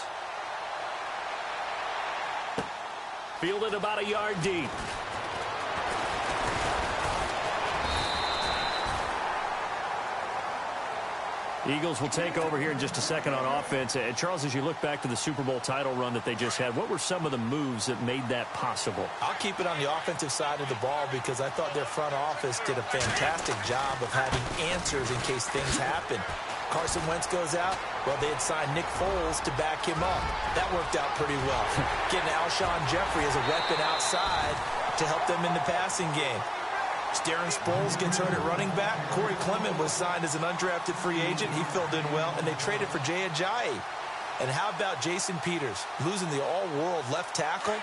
Fielded about a yard deep. Eagles will take over here in just a second on offense. Charles, as you look back to the Super Bowl title run that they just had, what were some of the moves that made that possible? I'll keep it on the offensive side of the ball because I thought their front office did a fantastic job of having answers in case things happen. Carson Wentz goes out. Well, they had signed Nick Foles to back him up. That worked out pretty well. Getting Alshon Jeffrey as a weapon outside to help them in the passing game. Darren Sproles gets hurt at running back. Corey Clement was signed as an undrafted free agent. He filled in well, and they traded for Jay Ajayi. And how about Jason Peters losing the all-world left tackle?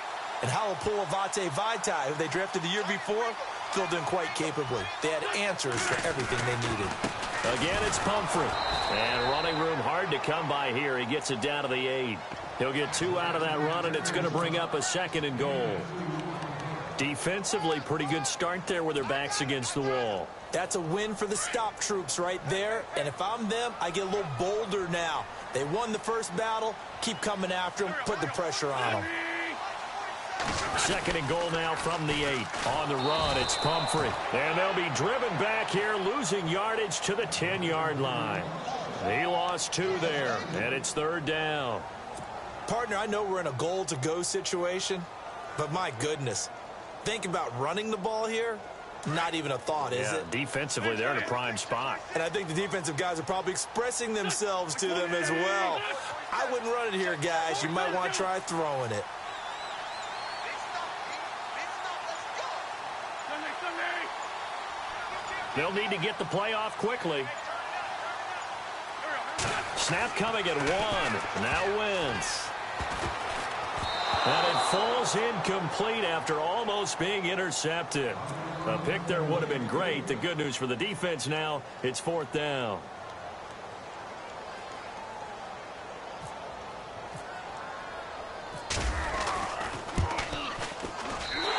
And Halapoulivaati Vaitai, who they drafted the year before, filled in quite capably. They had answers for everything they needed. Again, it's Pumphrey. And running room hard to come by here. He gets it down to the 8. He'll get 2 out of that run, and it's going to bring up a 2nd and goal. Defensively, pretty good start there with their backs against the wall. That's a win for the stop troops right there. And if I'm them, I get a little bolder now. They won the first battle. Keep coming after them. Put the pressure on them. 2nd and goal now from the 8. On the run, it's Pumphrey. And they'll be driven back here, losing yardage to the 10-yard line. He lost 2 there, and it's 3rd down. Partner, I know we're in a goal-to-go situation, but my goodness. Think about running the ball here. Not even a thought, is it? Defensively, they're in a prime spot. And I think the defensive guys are probably expressing themselves to them as well. I wouldn't run it here, guys. You might want to try throwing it. They'll need to get the play off quickly. Snap coming at 1. Now Wentz. And it falls incomplete after almost being intercepted. A pick there would have been great. The good news for the defense now, it's 4th down.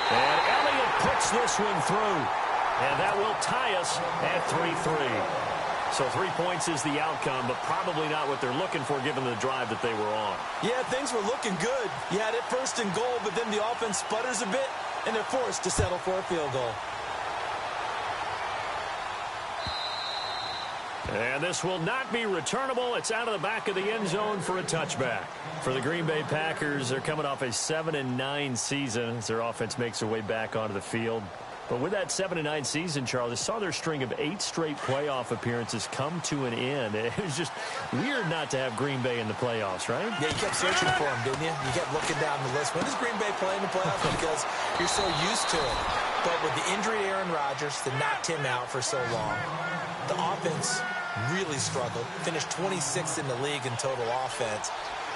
And Elliott puts this one through. And that will tie us at 3-3. So 3 points is the outcome, but probably not what they're looking for given the drive that they were on. Yeah, things were looking good. You had it 1st and goal, but then the offense sputters a bit, and they're forced to settle for a field goal. And this will not be returnable. It's out of the back of the end zone for a touchback. For the Green Bay Packers, they're coming off a 7-9 season as their offense makes their way back onto the field. But with that 7-9 season, Charles, saw their string of 8 straight playoff appearances come to an end. It was just weird not to have Green Bay in the playoffs, right? Yeah, you kept searching for them, didn't you? You kept looking down the list. When does Green Bay play in the playoffs? Because you're so used to it. But with the injury to Aaron Rodgers that knocked him out for so long, the offense really struggled. Finished 26th in the league in total offense.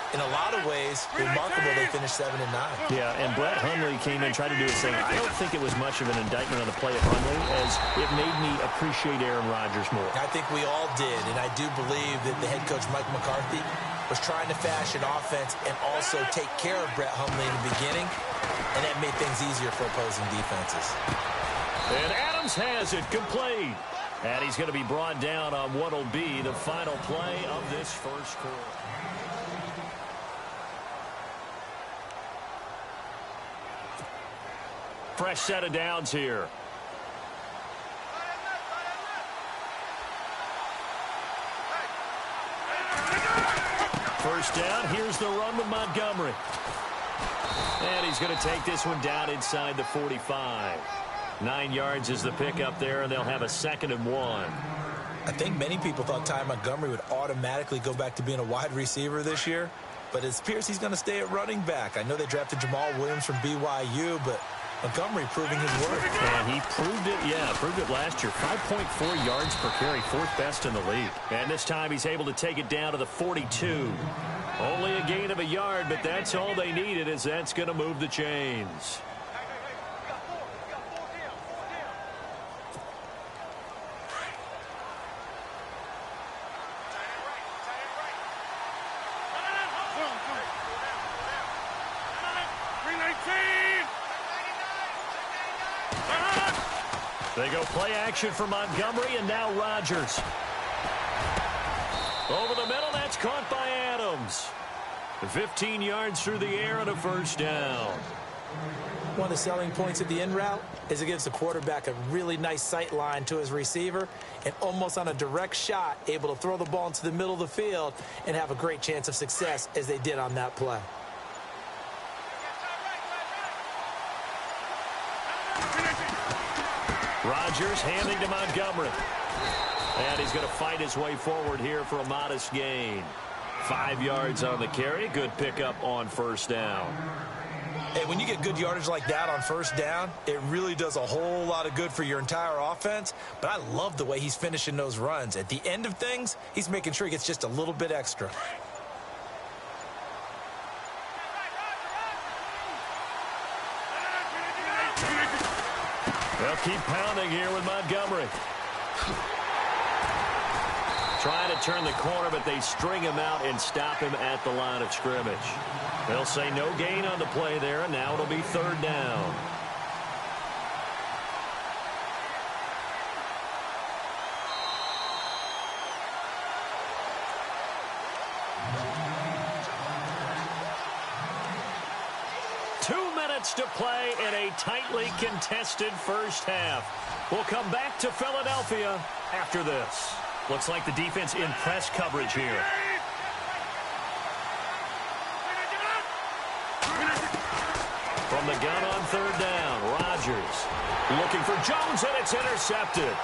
In a lot of ways, remarkable they finished 7-9. Yeah, and Brett Hundley came in and tried to do his thing. I don't think it was much of an indictment on the play of Hundley, as it made me appreciate Aaron Rodgers more. I think we all did, and I do believe that the head coach, Mike McCarthy, was trying to fashion offense and also take care of Brett Hundley in the beginning, and that made things easier for opposing defenses. And Adams has it complete. And he's going to be brought down on what will be the final play of this first quarter. Fresh set of downs here. First down, here's the run with Montgomery. And he's going to take this one down inside the 45. 9 yards is the pickup there, and they'll have a 2nd and 1. I think many people thought Ty Montgomery would automatically go back to being a wide receiver this year, but it appears he's going to stay at running back. I know they drafted Jamal Williams from BYU, but Montgomery proving his worth. And he proved it last year. 5.4 yards per carry, fourth best in the league. And this time he's able to take it down to the 42. Only a gain of a yard, but that's all they needed, as that's going to move the chains. They go play action for Montgomery, and now Rodgers. Over the middle, that's caught by Adams. 15 yards through the air and a first down. One of the selling points of the in route is it gives the quarterback a really nice sight line to his receiver, and almost on a direct shot, able to throw the ball into the middle of the field and have a great chance of success as they did on that play. Rodgers handing to Montgomery. And he's going to fight his way forward here for a modest gain. 5 yards on the carry. Good pickup on first down. Hey, when you get good yardage like that on first down, it really does a whole lot of good for your entire offense. But I love the way he's finishing those runs. At the end of things, he's making sure he gets just a little bit extra. They'll keep pounding here with Montgomery. Trying to turn the corner, but they string him out and stop him at the line of scrimmage. They'll say no gain on the play there, and now it'll be third down. To play in a tightly contested first half. We'll come back to Philadelphia after this. Looks like the defense in press coverage here. From the gun on third down, Rodgers looking for Jones, and it's intercepted.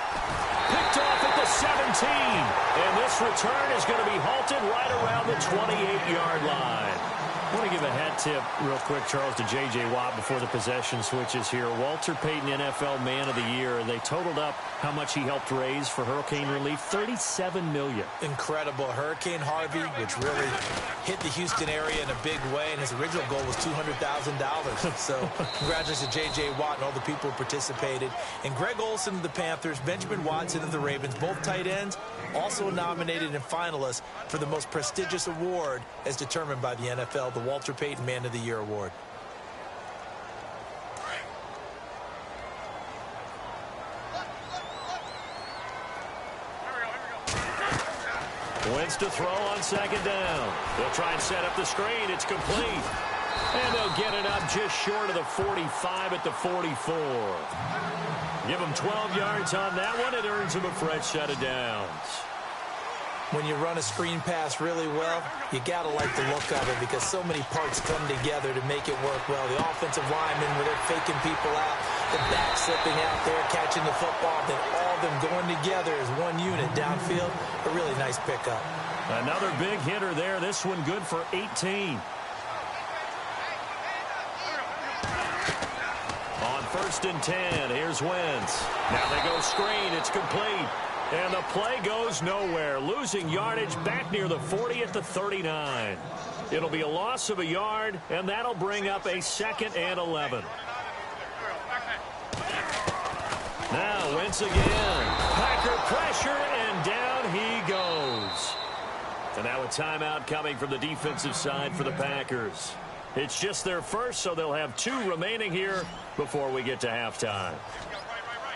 Picked off at the 17. And this return is going to be halted right around the 28-yard line. I want to give a hat tip real quick, Charles, to J.J. Watt before the possession switches here. Walter Payton, NFL Man of the Year. They totaled up how much he helped raise for hurricane relief, $37 million. Incredible. Hurricane Harvey, which really hit the Houston area in a big way, and his original goal was $200,000. So congratulations to J.J. Watt and all the people who participated. And Greg Olsen of the Panthers, Benjamin Watson of the Ravens, both tight ends, also nominated and finalists for the most prestigious award as determined by the NFL, the Walter Payton Man of the Year Award. Wentz to throw on second down. They'll try and set up the screen. It's complete. And they'll get it up just short of the 45 at the 44. Give them 12 yards on that one. It earns them a fresh set of downs. When you run a screen pass really well, you got to like the look of it because so many parts come together to make it work well. The offensive linemen, where they're faking people out, the back slipping out there, catching the football, then all of them going together as one unit downfield. A really nice pickup. Another big hitter there. This one good for 18. On first and 10, here's Wentz. Now they go screen. It's complete. And the play goes nowhere. Losing yardage back near the 40 at the 39. It'll be a loss of a yard, and that'll bring up a 2nd and 11. Now Wentz again. Packer pressure, and down he goes. And now a timeout coming from the defensive side for the Packers. It's just their first, so they'll have 2 remaining here before we get to halftime.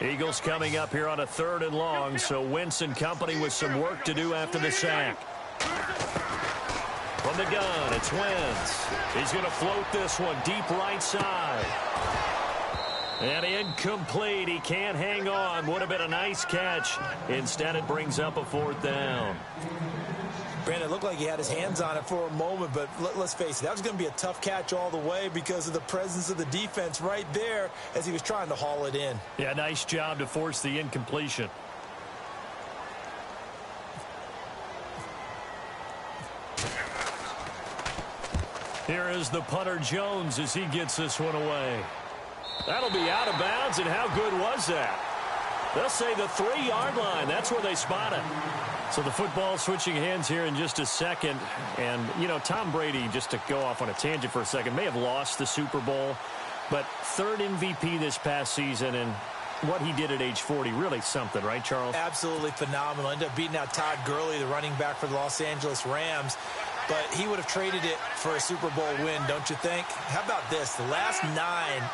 Eagles coming up here on a 3rd and long, so Wentz and company with some work to do after the sack. From the gun, it's Wentz. He's going to float this one deep right side. And incomplete. He can't hang on. Would have been a nice catch. Instead, it brings up a 4th down. Brandon, it looked like he had his hands on it for a moment, but let's face it, that was going to be a tough catch all the way because of the presence of the defense right there as he was trying to haul it in. Yeah, nice job to force the incompletion. Here is the punter Jones as he gets this one away. That'll be out of bounds, and how good was that? They'll say the 3-yard line. That's where they spot it. So the football switching hands here in just a second. And, you know, Tom Brady, just to go off on a tangent for a second, may have lost the Super Bowl, but third MVP this past season, and what he did at age 40, really something, right, Charles? Absolutely phenomenal. Ended up beating out Todd Gurley, the running back for the Los Angeles Rams. But he would have traded it for a Super Bowl win, don't you think? How about this? The last 9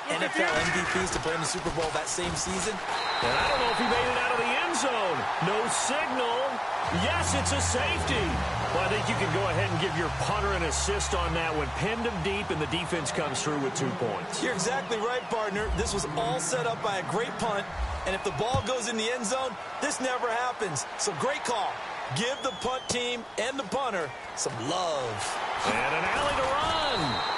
NFL MVPs to play in the Super Bowl that same season. And I don't know if he made it out of the end zone. No signal. Yes, it's a safety. Well, I think you can go ahead and give your punter an assist on that one. Pinned him deep, and the defense comes through with 2 points. You're exactly right, partner. This was all set up by a great punt. And if the ball goes in the end zone, this never happens. So great call. Give the punt team and the punter some love. And an alley to run.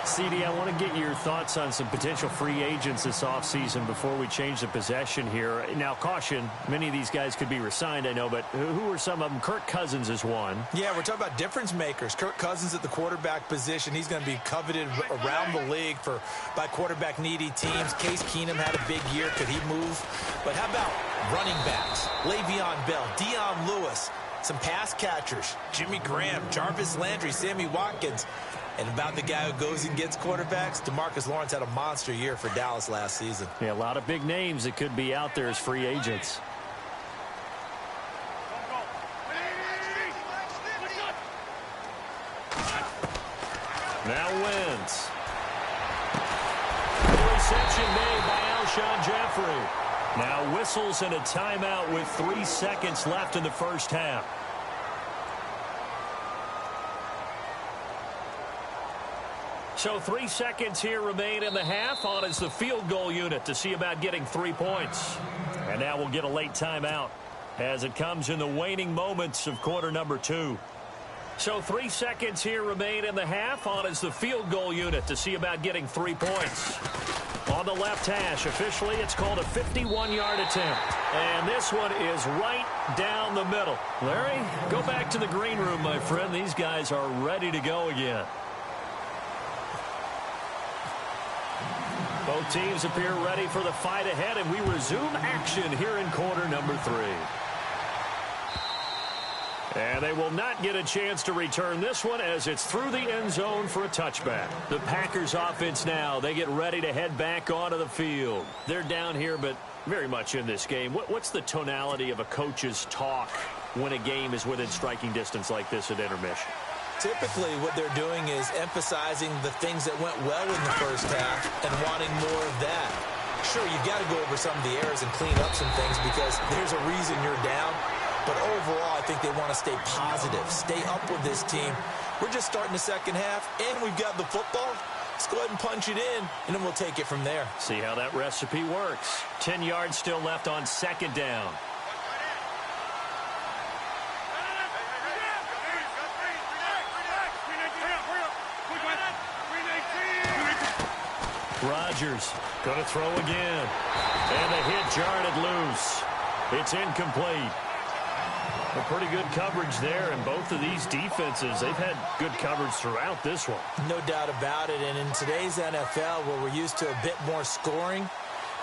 CD, I want to get your thoughts on some potential free agents this offseason before we change the possession here. Now, caution, many of these guys could be re-signed, I know, but who are some of them? Kirk Cousins is one. Yeah, we're talking about difference makers. Kirk Cousins at the quarterback position. He's going to be coveted around the league by quarterback-needy teams. Case Keenum had a big year. Could he move? But how about running backs? Le'Veon Bell, Dion Lewis, some pass catchers, Jimmy Graham, Jarvis Landry, Sammy Watkins. And about the guy who goes and gets quarterbacks, DeMarcus Lawrence had a monster year for Dallas last season. Yeah, a lot of big names that could be out there as free agents. Now Wentz. The reception made by Alshon Jeffrey. Now whistles and a timeout with 3 seconds left in the first half. So 3 seconds here remain in the half. On is the field goal unit to see about getting 3 points. And now we'll get a late timeout as it comes in the waning moments of quarter number 2. So 3 seconds here remain in the half. On is the field goal unit to see about getting 3 points. On the left hash, officially it's called a 51-yard attempt. And this one is right down the middle. Larry, go back to the green room, my friend. These guys are ready to go again. Both teams appear ready for the fight ahead, and we resume action here in quarter number 3. And they will not get a chance to return this one as it's through the end zone for a touchback. The Packers offense now, they get ready to head back onto the field. They're down here, but very much in this game. What's the tonality of a coach's talk when a game is within striking distance like this at intermission? Typically, what they're doing is emphasizing the things that went well in the first half and wanting more of that. Sure, you've got to go over some of the errors and clean up some things because there's a reason you're down. But overall, I think they want to stay positive, stay up with this team. We're just starting the second half, and we've got the football. Let's go ahead and punch it in, and then we'll take it from there. See how that recipe works. 10 yards still left on second down. Rodgers going to throw again. And the hit jarred it loose. It's incomplete. A pretty good coverage there, and both of these defenses, they've had good coverage throughout this one. No doubt about it, and in today's NFL, where we're used to a bit more scoring,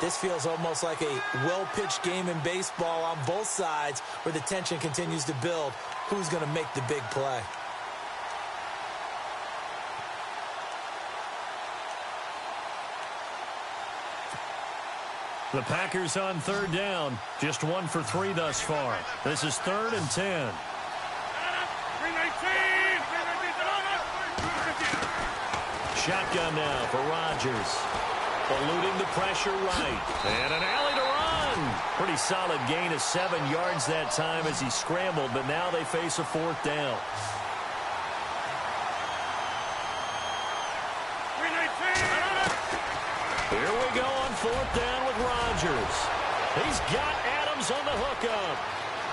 this feels almost like a well-pitched game in baseball on both sides where the tension continues to build. Who's going to make the big play? The Packers on third down. Just 1 for 3 thus far. This is 3rd and 10. Shotgun now for Rodgers. Eluding the pressure right. And an alley to run. Pretty solid gain of 7 yards that time as he scrambled, but now they face a 4th down. Here we go on 4th down with Rodgers. He's got Adams on the hookup.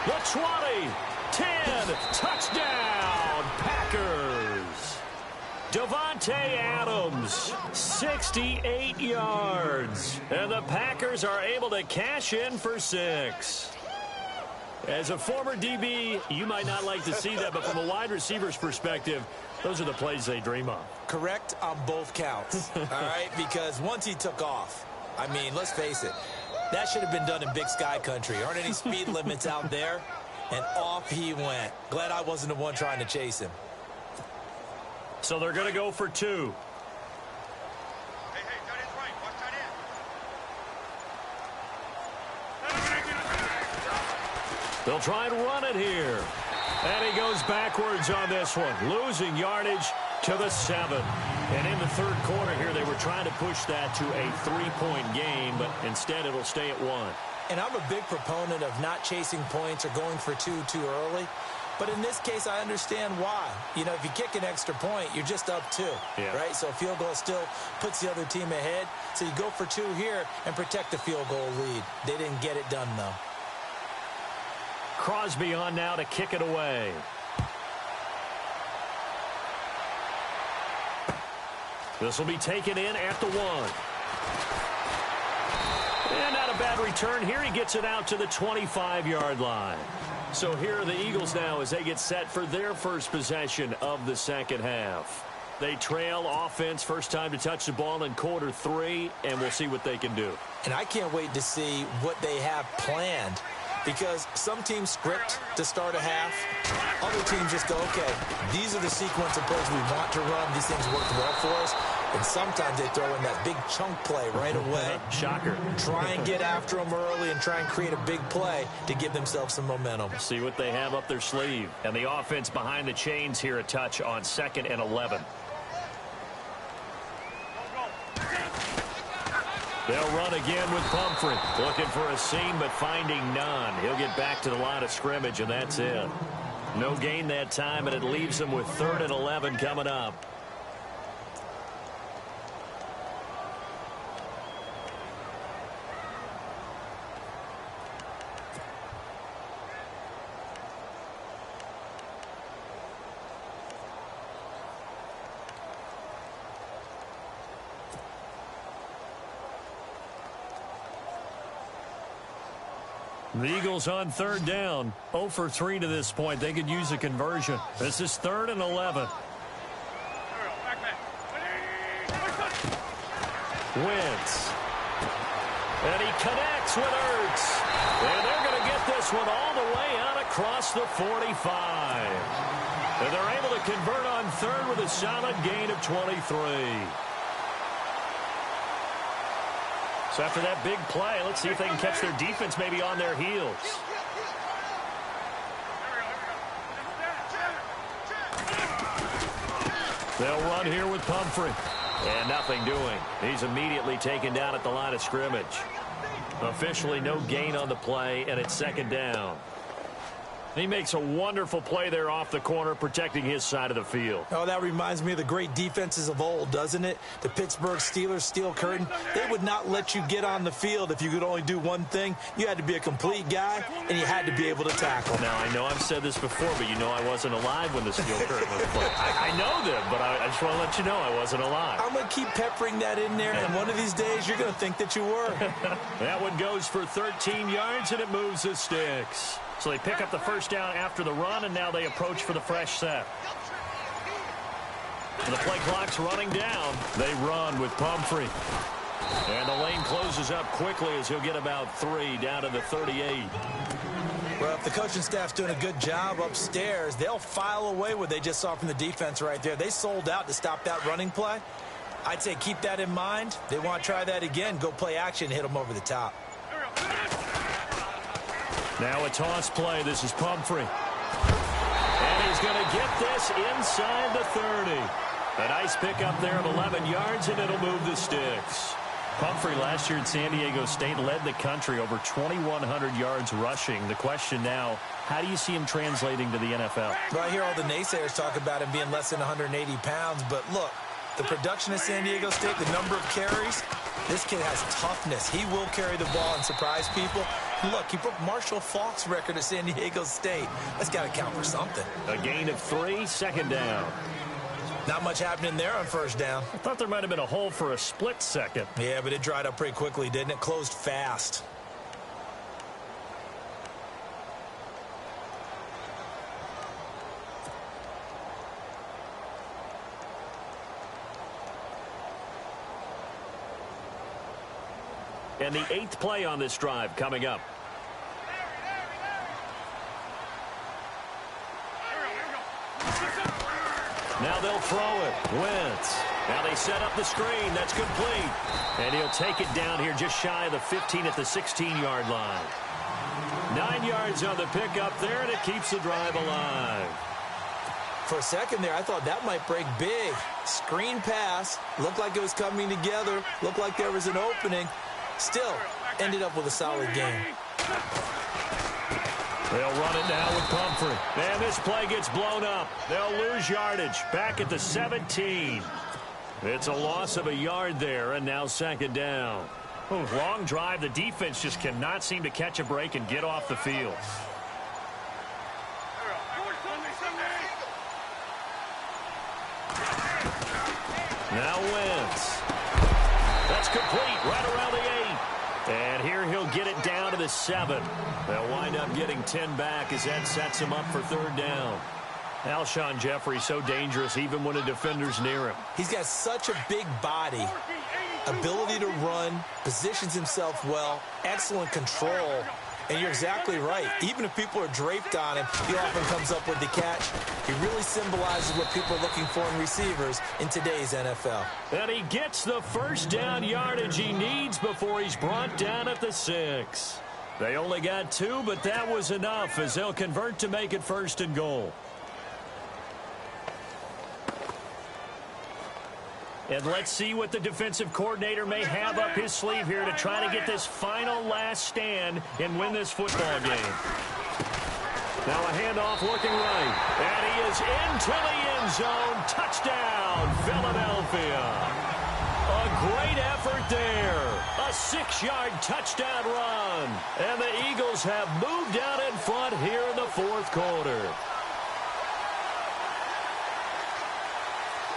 The 20, 10, touchdown, Packers. Davante Adams, 68 yards. And the Packers are able to cash in for 6. As a former DB, you might not like to see that, but from a wide receiver's perspective, Those are the plays they dream of. Correct on both counts, all right? Because once he took off, I mean, let's face it, that should have been done in Big Sky country. Aren't any speed limits out there? And off he went. Glad I wasn't the one trying to chase him. So they're going to go for 2. Hey, tight end's right. Watch tight end. They'll try and run it here. And he goes backwards on this one, losing yardage to the 7. And in the third quarter here, they were trying to push that to a 3-point game, but instead it'll stay at 1. And I'm a big proponent of not chasing points or going for 2 too early. But in this case, I understand why. You know, if you kick an extra point, you're just up 2, right? So a field goal still puts the other team ahead. So you go for 2 here and protect the field goal lead. They didn't get it done, though. Crosby on now to kick it away. This will be taken in at the 1. And not a bad return here. He gets it out to the 25-yard line. So here are the Eagles now as they get set for their first possession of the second half. They trail offense, first time to touch the ball in quarter 3, and we'll see what they can do. And I can't wait to see what they have planned, because some teams script to start a half. Other teams just go, okay, these are the sequence of plays we want to run. These things worked well for us. And sometimes they throw in that big chunk play right away. Shocker. Try and get after them early and try and create a big play to give themselves some momentum. See what they have up their sleeve. And the offense behind the chains here, a touch on 2nd and 11. They'll run again with Pumphrey. Looking for a seam, but finding none. He'll get back to the line of scrimmage, and that's it. No gain that time, and it leaves them with 3rd and 11 coming up. The Eagles on 3rd down. 0 for 3 to this point. They could use a conversion. This is 3rd and 11. Wentz. And he connects with Ertz. And they're going to get this one all the way out across the 45. And they're able to convert on 3rd with a solid gain of 23. So after that big play, let's see if they can catch their defense maybe on their heels. They'll run here with Pumphrey. And nothing doing. He's immediately taken down at the line of scrimmage. Officially no gain on the play, and it's 2nd down. He makes a wonderful play there off the corner, protecting his side of the field. Oh, that reminds me of the great defenses of old, doesn't it? The Pittsburgh Steelers steel curtain. They would not let you get on the field if you could only do one thing. You had to be a complete guy, and you had to be able to tackle. Now, I know I've said this before, but you know I wasn't alive when the steel curtain was played. I know them, but I just want to let you know I wasn't alive. I'm going to keep peppering that in there, and one of these days you're going to think that you were. That one goes for 13 yards, and it moves the sticks. So they pick up the first down after the run, and now they approach for the fresh set. And the play clock's running down. They run with Pumphrey. And the lane closes up quickly as he'll get about 3 down to the 38. Well, if the coaching staff's doing a good job upstairs, they'll file away what they just saw from the defense right there. They sold out to stop that running play. I'd say keep that in mind. They want to try that again. Go play action, hit them over the top. Now a toss play. This is Pumphrey. And he's going to get this inside the 30. A nice pickup there of 11 yards, and it'll move the sticks. Pumphrey last year at San Diego State led the country over 2,100 yards rushing. The question now, how do you see him translating to the NFL? Well, I hear all the naysayers talk about him being less than 180 pounds, but look, the production at San Diego State, the number of carries, this kid has toughness. He will carry the ball and surprise people. Look, he broke Marshall Faulk's record at San Diego State. That's got to count for something. A gain of 3, 2nd down. Not much happening there on first down. I thought there might have been a hole for a split second. Yeah, but it dried up pretty quickly, didn't it? Closed fast. And the 8th play on this drive coming up. Now they'll throw it. Wentz. Now they set up the screen. That's complete. And he'll take it down here just shy of the 15 at the 16-yard line. 9 yards on the pickup there, and it keeps the drive alive. For a second there, I thought that might break big. Screen pass. Looked like it was coming together. Looked like there was an opening. Still, ended up with a solid game. They'll run it now with Pumphrey. And this play gets blown up. They'll lose yardage back at the 17. It's a loss of a yard there, and now 2nd down. Long drive. The defense just cannot seem to catch a break and get off the field. Now Wentz. That's complete right around the 8. And here he'll get it down to the 7. They'll wind up getting 10 back as that sets him up for 3rd down. Alshon Jeffrey so dangerous even when a defender's near him. He's got such a big body, ability to run, positions himself well, excellent control. And you're exactly right. Even if people are draped on him, he often comes up with the catch. He really symbolizes what people are looking for in receivers in today's NFL. And he gets the 1st down yardage he needs before he's brought down at the 6. They only got 2, but that was enough as they'll convert to make it 1st and goal. And let's see what the defensive coordinator may have up his sleeve here to try to get this final last stand and win this football game. Now a handoff looking right. And he is into the end zone. Touchdown, Philadelphia. A great effort there. A 6-yard touchdown run. And the Eagles have moved out in front here in the 4th quarter.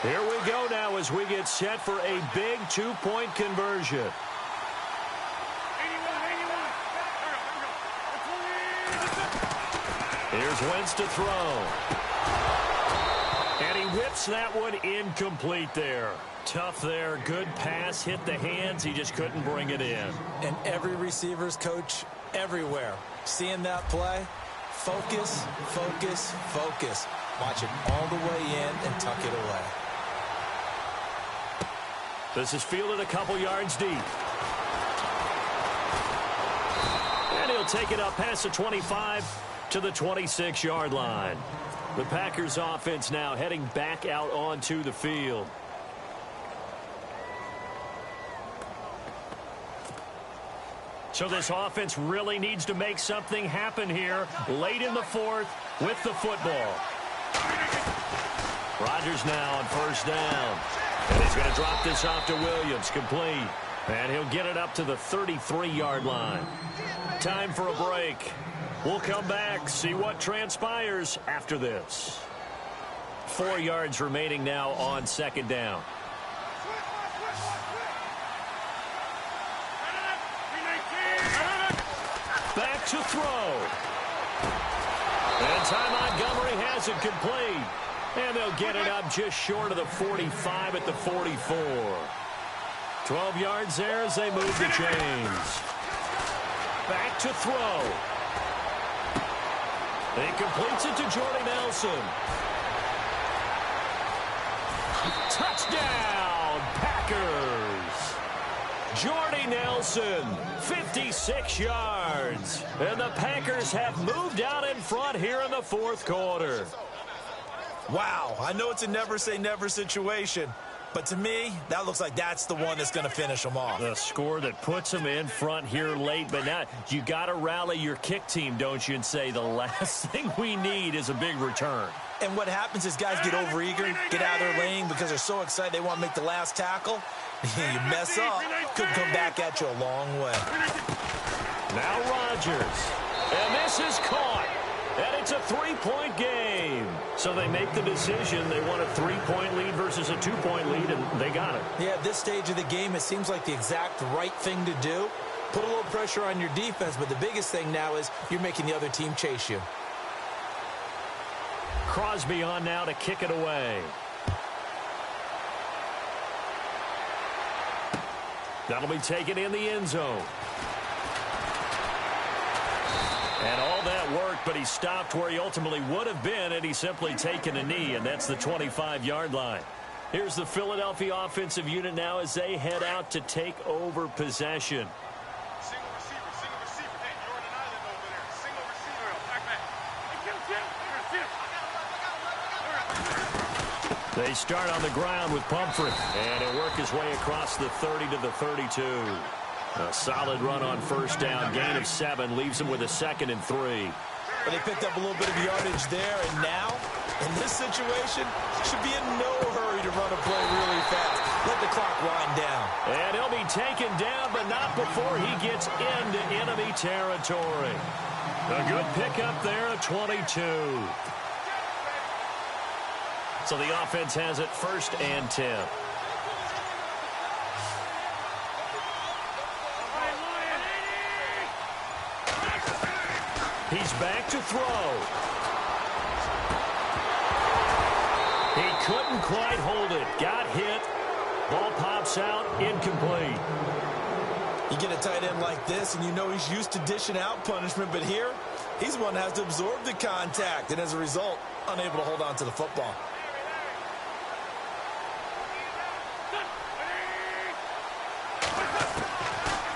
Here we go now as we get set for a big 2-point conversion. Here's Wentz to throw. And he whips that one incomplete there. Tough there. Good pass. Hit the hands. He just couldn't bring it in. And every receiver's coach everywhere. Seeing that play, focus, focus, focus. Watch it all the way in and tuck it away. This is fielded a couple yards deep. And he'll take it up past the 25 to the 26-yard line. The Packers offense now heading back out onto the field. So this offense really needs to make something happen here late in the 4th with the football. Rodgers now on 1st down. And he's going to drop this off to Williams, complete. And he'll get it up to the 33-yard line. Time for a break. We'll come back, see what transpires after this. 4 yards remaining now on 2nd down. Back to throw. And Ty Montgomery has it complete. And they'll get it up just short of the 45 at the 44. 12 yards there as they move the chains. Back to throw. He completes it to Jordy Nelson. Touchdown, Packers. Jordy Nelson, 56 yards. And the Packers have moved out in front here in the 4th quarter. Wow, I know it's a never-say-never situation, but to me, that looks like that's the one that's going to finish them off. The score that puts them in front here late, but now you got to rally your kick team, don't you, and say the last thing we need is a big return. And what happens is guys get overeager, get out of their lane because they're so excited they want to make the last tackle. You mess up, could come back at you a long way. Now Rodgers, and this is caught. And it's a 3-point game. So they make the decision. They want a 3-point lead versus a 2-point lead, and they got it. Yeah, at this stage of the game, it seems like the exact right thing to do. Put a little pressure on your defense, but the biggest thing now is you're making the other team chase you. Crosby on now to kick it away. That'll be taken in the end zone. And all that worked, but he stopped where he ultimately would have been had he simply taken a knee, and that's the 25-yard line. Here's the Philadelphia offensive unit now as they head out to take over possession. Single receiver. Hey, you're on an island over there. Single receiver. Back. They start on the ground with Pumphrey, and he'll work his way across the 30 to the 32. A solid run on first down, gain of 7, leaves him with a 2nd and 3. But they picked up a little bit of yardage there, and now, in this situation, should be in no hurry to run a play really fast. Let the clock wind down. And he'll be taken down, but not before he gets into enemy territory. A good pickup there at 22. So the offense has it 1st and 10. He's back to throw. He couldn't quite hold it. Got hit. Ball pops out. Incomplete. You get a tight end like this, and you know he's used to dishing out punishment, but here, he's the one that has to absorb the contact, and as a result, unable to hold on to the football.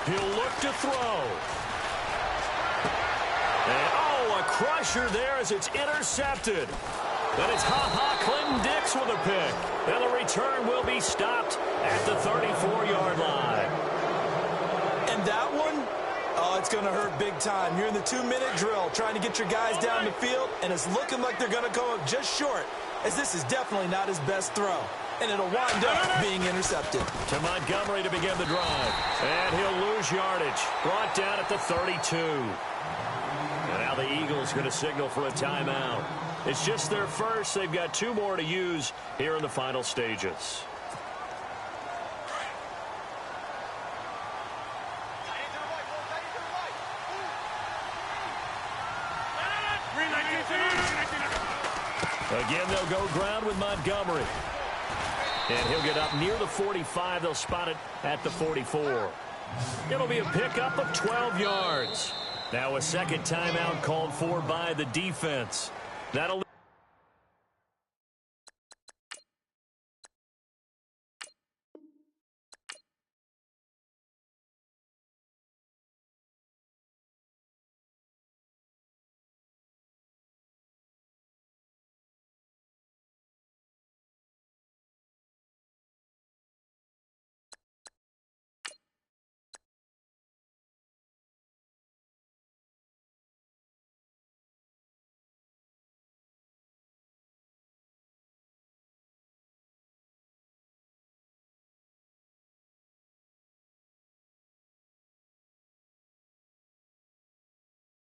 He'll look to throw. And, a crusher there as it's intercepted. Then it's Clinton Dix with a pick. And the return will be stopped at the 34-yard line. And that one, it's going to hurt big time. You're in the 2-minute drill trying to get your guys down the field, and it's looking like they're going to go up just short, as this is definitely not his best throw. And it'll wind up being intercepted. To Montgomery to begin the drive. And he'll lose yardage. Brought down at the 32. And now the Eagles going to signal for a timeout. It's just their first. They've got 2 more to use here in the final stages. Again, they'll go ground with Montgomery. And he'll get up near the 45. They'll spot it at the 44. It'll be a pickup of 12 yards. Now a second timeout called for by the defense. That'll